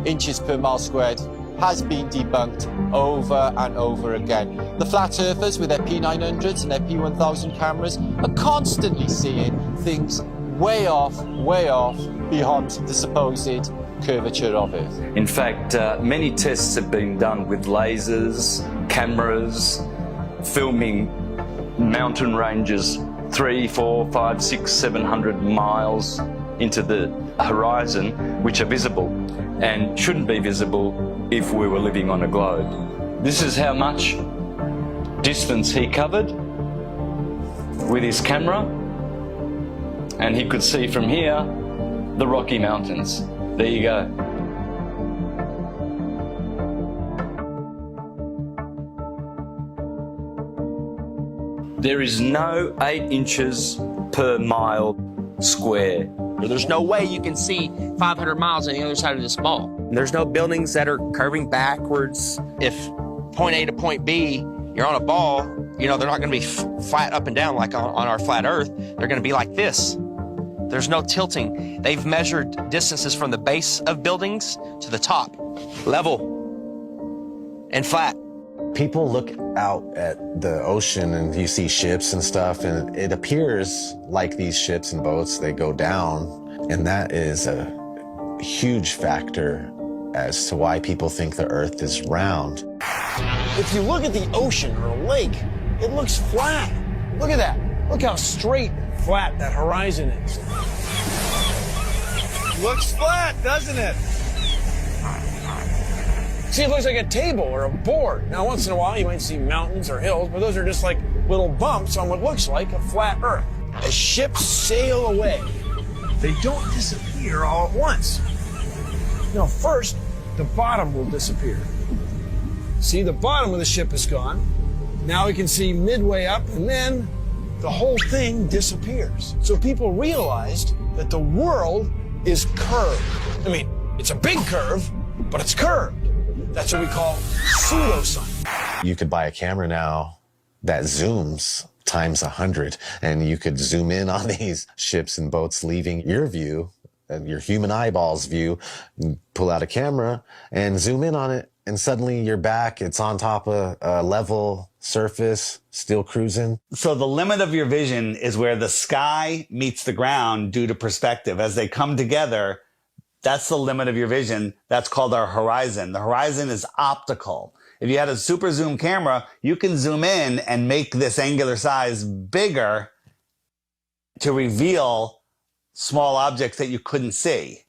inches per mile squared has been debunked over and over again. The flat earthers with their P900s and their P1000 cameras are constantly seeing things way off beyond the supposed curvature of Earth. In fact, many tests have been done with lasers, cameras, filming mountain ranges 300, 400, 500, 600, 700 miles into the horizon, which are visible and shouldn't be visible if we were living on a globe. This is how much distance he covered with his camera, and he could see from here the Rocky Mountains. There you go. There is no 8 inches per mile square. There's no way you can see 500 miles on the other side of this ball. There's no buildings that are curving backwards. If point A to point B, you're on a ball, you know, they're not going to be flat up and down like on our flat Earth. They're going to be like this. There's no tilting. They've measured distances from the base of buildings to the top, level and flat. People look out at the ocean and you see ships and stuff, and it appears like these ships and boats, they go down, and that is a huge factor as to why people think the Earth is round. If you look at the ocean or a lake, it looks flat. Look at that. Look how straight and flat that horizon is. Looks flat, doesn't it? See, it looks like a table or a board. Now, once in a while, you might see mountains or hills, but those are just like little bumps on what looks like a flat Earth. As ships sail away, they don't disappear all at once. No, first, the bottom will disappear. See, the bottom of the ship is gone. Now we can see midway up, and then the whole thing disappears. So people realized that the world is curved. I mean, it's a big curve, but it's curved. That's what we call pseudoscience. You could buy a camera now that zooms times 100, and you could zoom in on these ships and boats leaving your view, your human eyeballs view, pull out a camera and zoom in on it, and suddenly you're back. It's on top of a level surface, still cruising. So the limit of your vision is where the sky meets the ground due to perspective. As they come together, that's the limit of your vision. That's called our horizon. The horizon is optical. If you had a super zoom camera, you can zoom in and make this angular size bigger to reveal small objects that you couldn't see.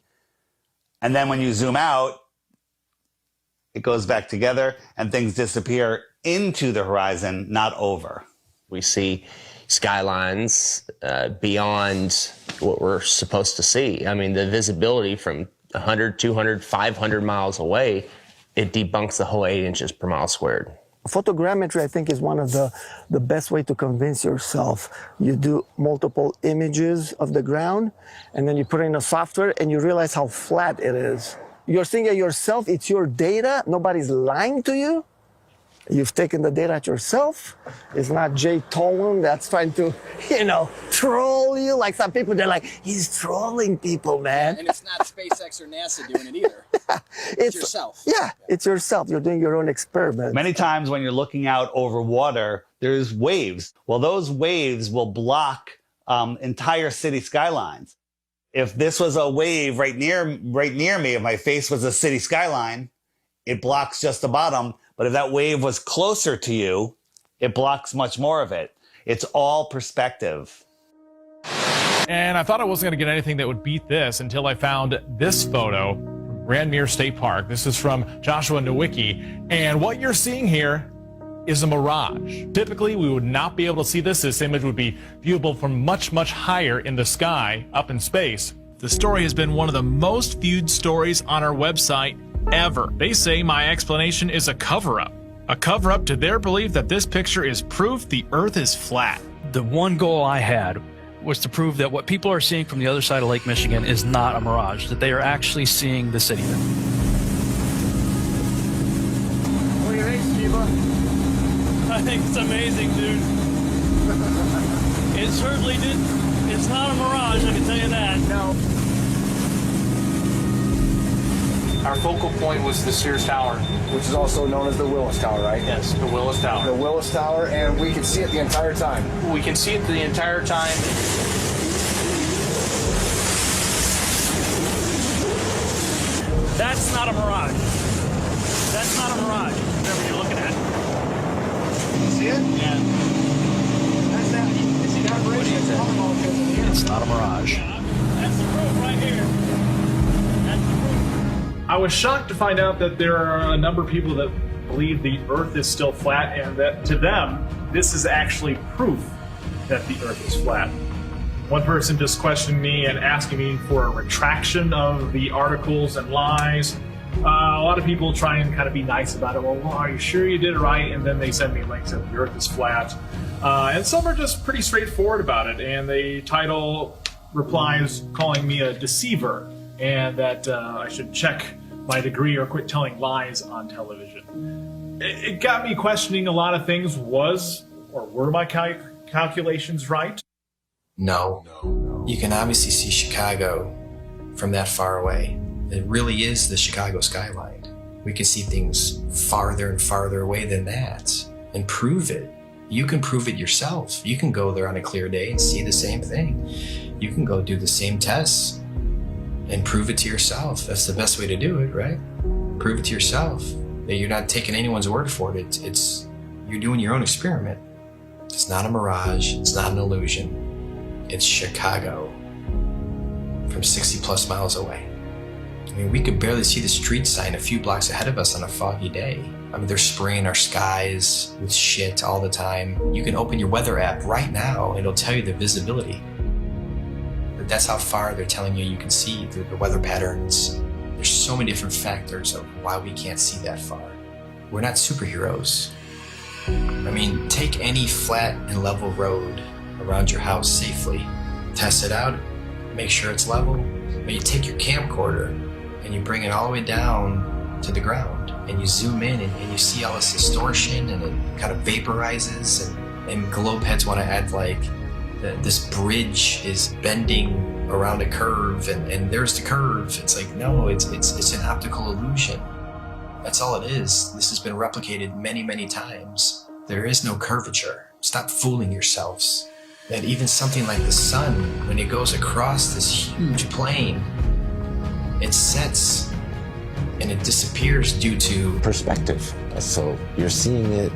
And then when you zoom out, it goes back together and things disappear into the horizon, not over. We see skylines beyond what we're supposed to see. I mean, the visibility from 100, 200, 500 miles away, it debunks the whole 8 inches per mile squared. Photogrammetry, I think, is one of the best way to convince yourself. You do multiple images of the ground, and then you put it in a software, and you realize how flat it is. You're seeing it yourself. It's your data. Nobody's lying to you. You've taken the data at yourself. It's not Jay Tolan that's trying to, troll you. Like some people, they're like, he's trolling people, man. And it's not SpaceX or NASA doing it either. It's yourself. Yeah, it's yourself. You're doing your own experiment. Many times when you're looking out over water, there's waves. Well, those waves will block entire city skylines. If this was a wave right near me, if my face was a city skyline, it blocks just the bottom, But if that wave was closer to you, it blocks much more of it. It's all perspective. And I thought I wasn't going to get anything that would beat this until I found this photo from Grandmere State Park. This is from Joshua Nowicki. And what you're seeing here is a mirage. Typically, we would not be able to see this. This image would be viewable from much, much higher in the sky, up in space. The story has been one of the most viewed stories on our website ever. They say my explanation is a cover-up. A cover-up to their belief that this picture is proof the Earth is flat. The one goal I had was to prove that what people are seeing from the other side of Lake Michigan is not a mirage, that they are actually seeing the city. What do you think, Steve? I think it's amazing, dude. It certainly did. It's not a mirage, I can tell you that. No. Our focal point was the Sears Tower. Which is also known as the Willis Tower, right? Yes, the Willis Tower. The Willis Tower, and we can see it the entire time. We can see it the entire time. That's not a mirage. That's not a mirage, whatever you're looking at. You see it? Yeah. That's that. You see that bridge? It's not a mirage. That's the proof right here. That's the proof. I was shocked to find out that there are a number of people that believe the Earth is still flat, and that to them, this is actually proof that the Earth is flat. One person just questioned me and asking me for a retraction of the articles and lies. A lot of people try and kind of be nice about it. Well, are you sure you did it right? And then they send me links that the Earth is flat. And some are just pretty straightforward about it, and they title replies calling me a deceiver, and that I should check my degree or quit telling lies on television. It got me questioning a lot of things. Were my calculations right? No. You can obviously see Chicago from that far away. It really is the Chicago skyline. We can see things farther and farther away than that and prove it. You can prove it yourself. You can go there on a clear day and see the same thing. You can go do the same tests and prove it to yourself. That's the best way to do it, right? Prove it to yourself. That you're not taking anyone's word for it. It's you're doing your own experiment. It's not a mirage. It's not an illusion. It's Chicago from 60 plus miles away. I mean, we could barely see the street sign a few blocks ahead of us on a foggy day. I mean, they're spraying our skies with shit all the time. You can open your weather app right now and it'll tell you the visibility. But that's how far they're telling you can see the weather patterns. There's so many different factors of why we can't see that far. We're not superheroes. I mean, take any flat and level road around your house safely. Test it out, make sure it's level. But you take your camcorder and you bring it all the way down to the ground and you zoom in and you see all this distortion and it kind of vaporizes and globe heads want to act like this bridge is bending around a curve and there's the curve. It's like, no, it's an optical illusion. That's all it is. This has been replicated many, many times. There is no curvature. Stop fooling yourselves. That even something like the sun, when it goes across this huge plane, it sets and it disappears due to perspective. So you're seeing it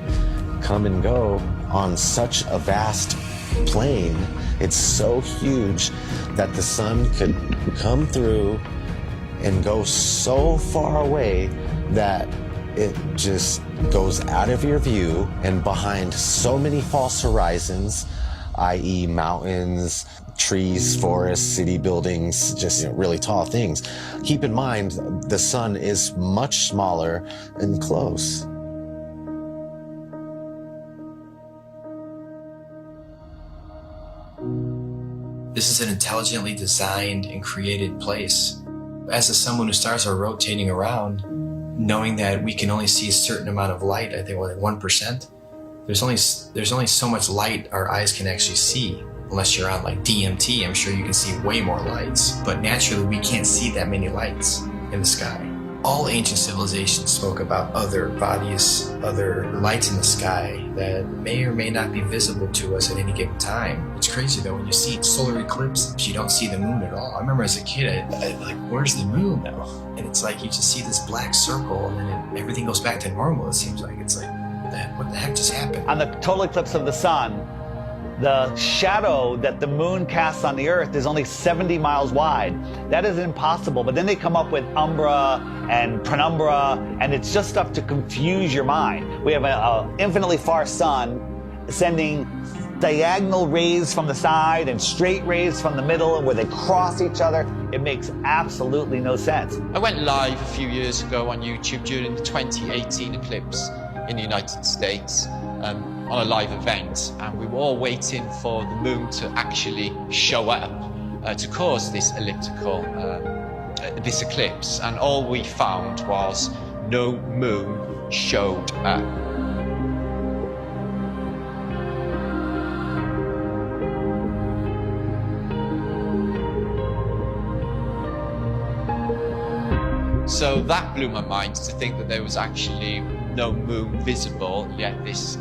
come and go on such a vast plane. It's so huge that the sun could come through and go so far away that it just goes out of your view and behind so many false horizons, i.e. mountains, trees, forests, city buildings, just really tall things. Keep in mind, the sun is much smaller and close. This is an intelligently designed and created place. As someone who stars are rotating around, knowing that we can only see a certain amount of light, I think like 1%, there's only so much light our eyes can actually see. Unless you're on like DMT, I'm sure you can see way more lights. But naturally, we can't see that many lights in the sky. All ancient civilizations spoke about other bodies, other lights in the sky that may or may not be visible to us at any given time. It's crazy though, when you see solar eclipse, you don't see the moon at all. I remember as a kid, I'd like, where's the moon now? And it's like you just see this black circle and then everything goes back to normal, it seems like. It's like, what the heck just happened? On the total eclipse of the sun, the shadow that the moon casts on the earth is only 70 miles wide. That is impossible, but then they come up with umbra and penumbra, and it's just stuff to confuse your mind. We have an infinitely far sun sending diagonal rays from the side and straight rays from the middle where they cross each other. It makes absolutely no sense. I went live a few years ago on YouTube during the 2018 eclipse in the United States. On a live event, and we were all waiting for the moon to actually show up to cause this elliptical, this eclipse, and all we found was no moon showed up. So that blew my mind, to think that there was actually no moon visible, yet this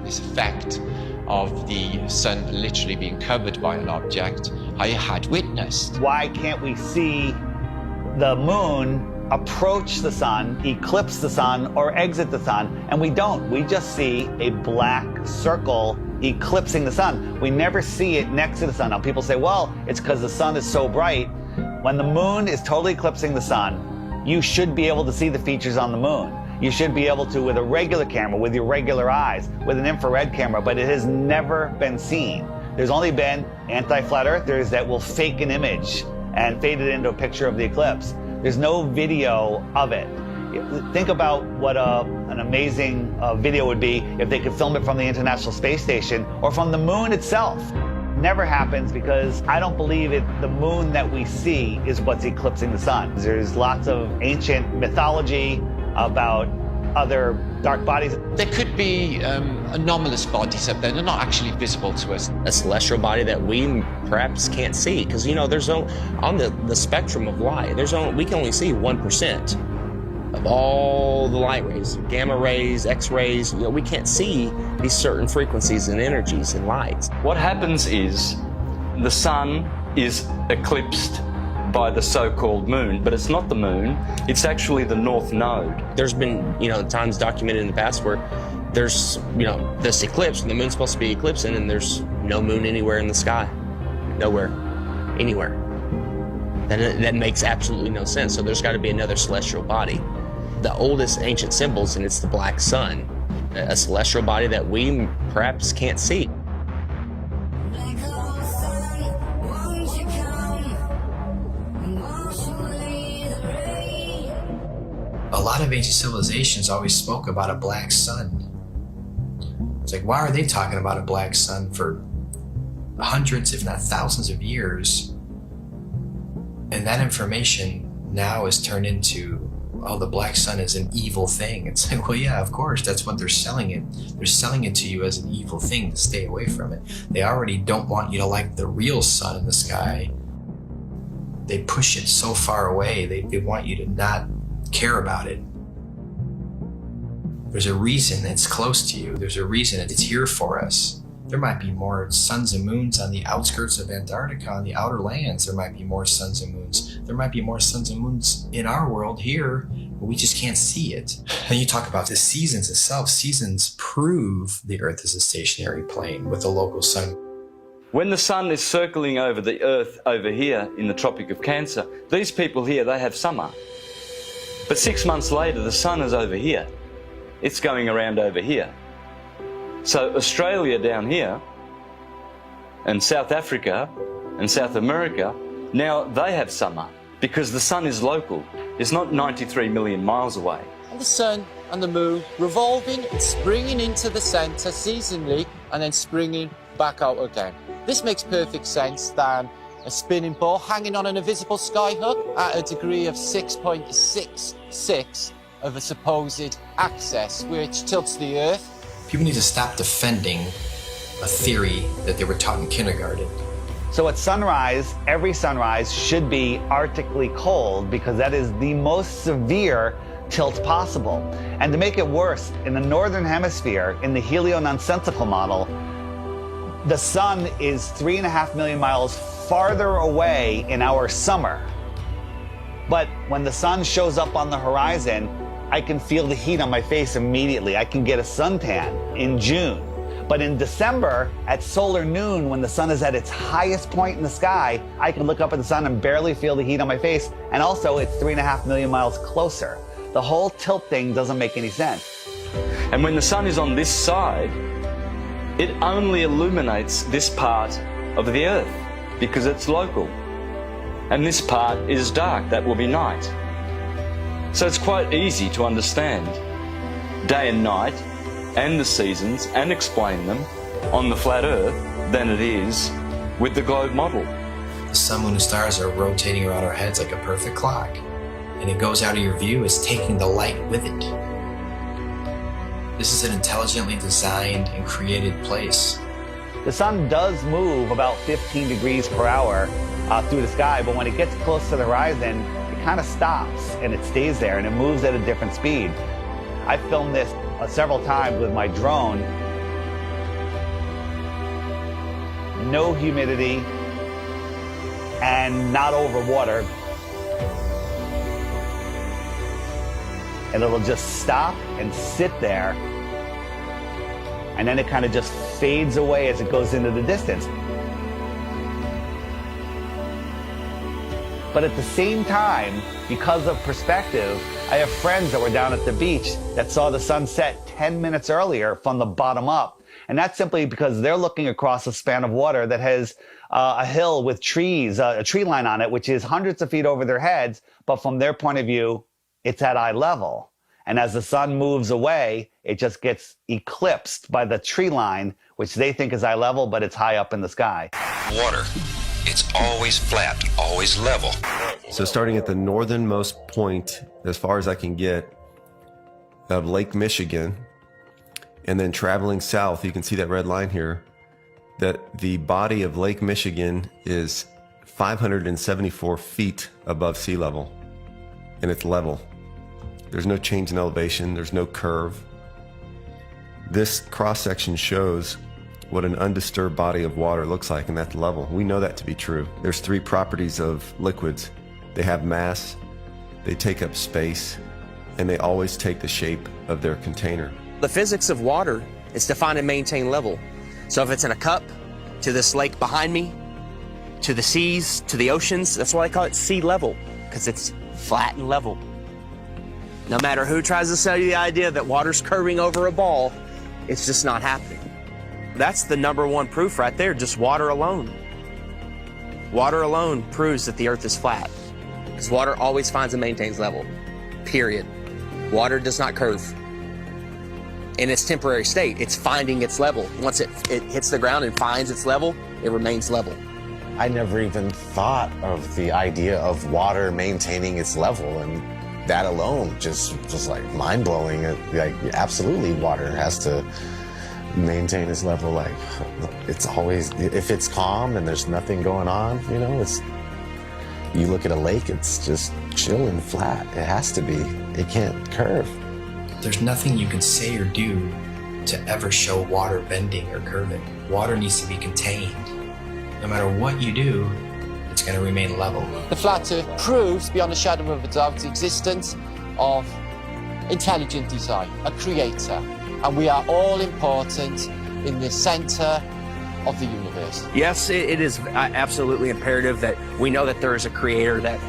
effect of the sun literally being covered by an object I had witnessed. Why can't we see the moon approach the sun, eclipse the sun, or exit the sun? And we don't. We just see a black circle eclipsing the sun. We never see it next to the sun. Now people say, well, it's because the sun is so bright. When the moon is totally eclipsing the sun, you should be able to see the features on the moon. You should be able to with a regular camera, with your regular eyes, with an infrared camera, but it has never been seen. There's only been anti-flat earthers that will fake an image and fade it into a picture of the eclipse. There's no video of it. Think about what an amazing video would be if they could film it from the International Space Station or from the moon itself. Never happens because I don't believe the moon that we see is what's eclipsing the sun. There's lots of ancient mythology about other dark bodies. There could be anomalous bodies up there. They're not actually visible to us. A celestial body that we perhaps can't see, because there's on the spectrum of light, we can only see 1% of all the light rays, gamma rays, X-rays. We can't see these certain frequencies and energies and lights. What happens is the sun is eclipsed by the so-called moon, but it's not the moon, it's actually the north node. There's been, times documented in the past where there's, this eclipse, and the moon's supposed to be eclipsing, and there's no moon anywhere in the sky. Nowhere. Anywhere. That makes absolutely no sense. So there's got to be another celestial body. The oldest ancient symbols, and it's the black sun, a celestial body that we perhaps can't see. A lot of ancient civilizations always spoke about a black sun. It's like, why are they talking about a black sun for hundreds, if not thousands of years? And that information now is turned into, oh, the black sun is an evil thing. It's like, well, yeah, of course, that's what they're selling it. They're selling it to you as an evil thing to stay away from it. They already don't want you to like the real sun in the sky. They push it so far away, they want you to not care about it. There's a reason it's close to you. There's a reason it's here for us. There might be more suns and moons on the outskirts of Antarctica, on the outer lands. There might be more suns and moons. There might be more suns and moons in our world here, but we just can't see it. And you talk about the seasons itself. Seasons prove the Earth is a stationary plane with a local sun. When the sun is circling over the Earth over here in the Tropic of Cancer, these people here, they have summer. But 6 months later, the sun is over here. It's going around over here. So Australia down here, and South Africa, and South America, now they have summer because the sun is local. It's not 93 million miles away. And the sun and the moon revolving and springing into the center seasonally and then springing back out again. This makes perfect sense than a spinning ball hanging on an invisible skyhook at a degree of 6.66 of a supposed axis, which tilts the Earth. People need to stop defending a theory that they were taught in kindergarten. So at sunrise, every sunrise should be arctically cold because that is the most severe tilt possible. And to make it worse, in the northern hemisphere, in the heliononsensical model, the sun is 3.5 million miles farther away in our summer. But when the sun shows up on the horizon, I can feel the heat on my face immediately. I can get a suntan in June. But in December, at solar noon, when the sun is at its highest point in the sky, I can look up at the sun and barely feel the heat on my face. And also, it's 3.5 million miles closer. The whole tilt thing doesn't make any sense. And when the sun is on this side, it only illuminates this part of the Earth because it's local. And this part is dark, that will be night. So it's quite easy to understand day and night and the seasons and explain them on the flat Earth than it is with the globe model. The sun, moon, and stars are rotating around our heads like a perfect clock, and it goes out of your view as taking the light with it. This is an intelligently designed and created place. The sun does move about 15 degrees per hour through the sky, but when it gets close to the horizon, it kind of stops and it stays there and it moves at a different speed. I filmed this several times with my drone. No humidity and not over water. And it'll just stop and sit there. And then it kind of just fades away as it goes into the distance. But at the same time, because of perspective, I have friends that were down at the beach that saw the sun set 10 minutes earlier from the bottom up. And that's simply because they're looking across a span of water that has a hill with trees, a tree line on it, which is hundreds of feet over their heads. But from their point of view, it's at eye level. And as the sun moves away, it just gets eclipsed by the tree line, which they think is eye level, but it's high up in the sky. Water. It's always flat, always level. So starting at the northernmost point, as far as I can get, of Lake Michigan, and then traveling south, you can see that red line here, that the body of Lake Michigan is 574 feet above sea level, and it's level. There's no change in elevation, there's no curve. This cross-section shows what an undisturbed body of water looks like, and that's level. We know that to be true. There's three properties of liquids. They have mass, they take up space, and they always take the shape of their container. The physics of water is to find and maintain level. So if it's in a cup, to this lake behind me, to the seas, to the oceans, that's why I call it sea level, because it's flat and level. No matter who tries to sell you the idea that water's curving over a ball, it's just not happening. That's the number one proof right there, just water alone. Water alone proves that the Earth is flat, because water always finds and maintains level, period. Water does not curve. In its temporary state, it's finding its level. Once it hits the ground and finds its level, it remains level. I never even thought of the idea of water maintaining its level, and that alone just like mind-blowing. Like, absolutely, water has to maintain its level. Like, it's always, if it's calm and there's nothing going on, you know, it's, you look at a lake, it's just chill and flat. It has to be. It can't curve. There's nothing you can say or do to ever show water bending or curving. Water needs to be contained. No matter what you do, it's going to remain level. The flat Earth proves beyond a shadow of a doubt the existence of intelligent design, a creator, and we are all important in the center of the universe. Yes, it is absolutely imperative that we know that there is a creator, that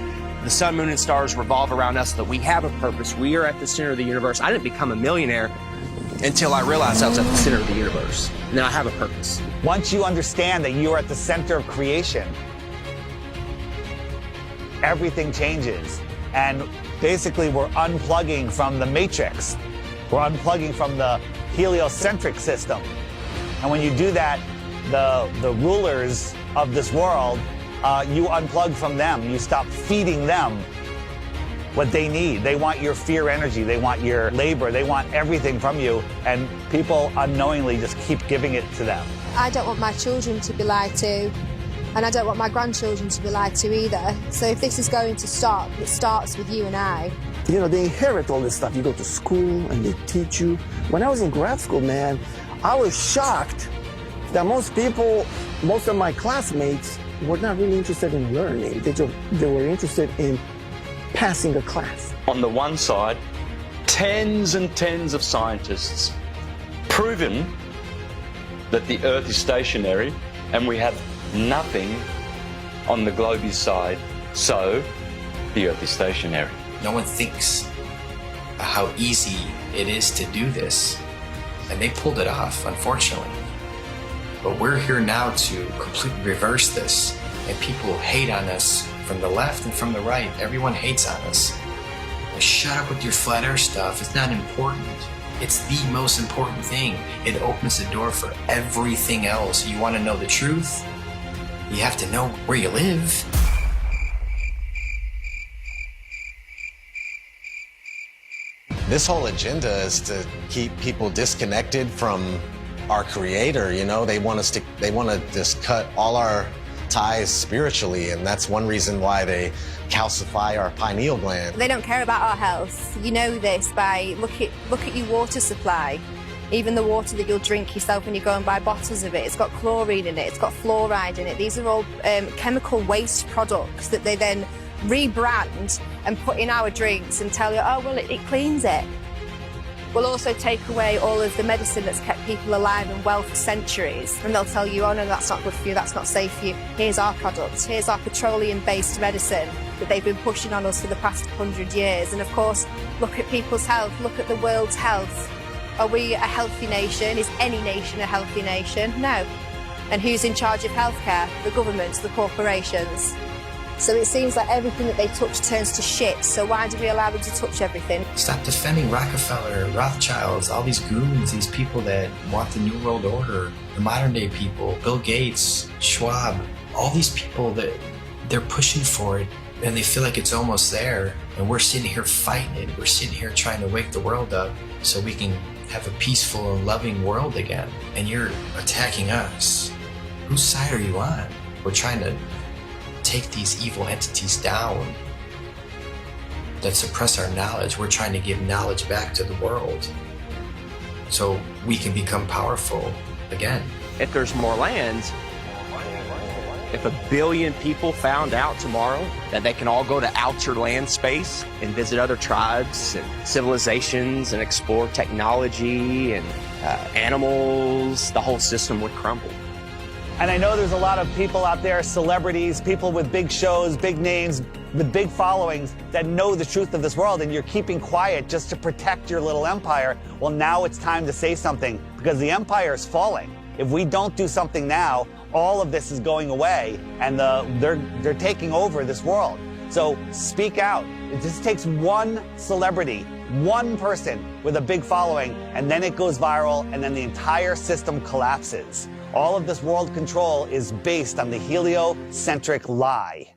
the sun, moon, and stars revolve around us, that we have a purpose. We are at the center of the universe. I didn't become a millionaire until I realized I was at the center of the universe. Now I have a purpose. Once you understand that you are at the center of creation, everything changes. And basically, we're unplugging from the matrix. We're unplugging from the heliocentric system. And when you do that, the rulers of this world, you unplug from them. You stop feeding them what they need. They want your fear energy. They want your labor. They want everything from you. And people unknowingly just keep giving it to them. I don't want my children to be lied to. And I don't want my grandchildren to be lied to either. So if this is going to stop, it starts with you and I. You know, they inherit all this stuff. You go to school and they teach you. When I was in grad school, man, I was shocked that most of my classmates were not really interested in learning. They were interested in passing a class. On the one side, tens and tens of scientists proven that the Earth is stationary and we have nothing on the globe's side, so the Earth is stationary. No one thinks how easy it is to do this, and they pulled it off, unfortunately. But we're here now to completely reverse this, and people hate on us from the left and from the right. Everyone hates on us. Like, shut up with your flat earth stuff. It's not important. It's the most important thing. It opens the door for everything else. You want to know the truth? You have to know where you live. This whole agenda is to keep people disconnected from our creator, you know? They want to just cut all our ties spiritually, and that's one reason why they calcify our pineal gland. They don't care about our health. You know this by look at your water supply. Even the water that you'll drink yourself when you go and buy bottles of it, it's got chlorine in it, it's got fluoride in it. These are all chemical waste products that they then rebrand and put in our drinks and tell you, oh, well, it cleans it. We'll also take away all of the medicine that's kept people alive and well for centuries. And they'll tell you, oh, no, that's not good for you, that's not safe for you. Here's our products, here's our petroleum-based medicine that they've been pushing on us for the past 100 years. And of course, look at people's health, look at the world's health. Are we a healthy nation? Is any nation a healthy nation? No. And who's in charge of healthcare? The governments, the corporations. So it seems like everything that they touch turns to shit, so why do we allow them to touch everything? Stop defending Rockefeller, Rothschilds, all these goons, these people that want the New World Order, the modern day people, Bill Gates, Schwab, all these people that they're pushing for it and they feel like it's almost there, and we're sitting here fighting it. We're sitting here trying to wake the world up so we can have a peaceful and loving world again. And you're attacking us. Whose side are you on? We're trying to take these evil entities down that suppress our knowledge. We're trying to give knowledge back to the world so we can become powerful again. If there's more land, if 1 billion people found out tomorrow that they can all go to outer land space and visit other tribes and civilizations and explore technology and animals, the whole system would crumble. And I know there's a lot of people out there, celebrities, people with big shows, big names, with big followings that know the truth of this world, and you're keeping quiet just to protect your little empire. Well, now it's time to say something because the empire is falling. If we don't do something now, all of this is going away, and they're taking over this world. So speak out. It just takes one celebrity, one person with a big following, and then it goes viral, and then the entire system collapses. All of this world control is based on the heliocentric lie.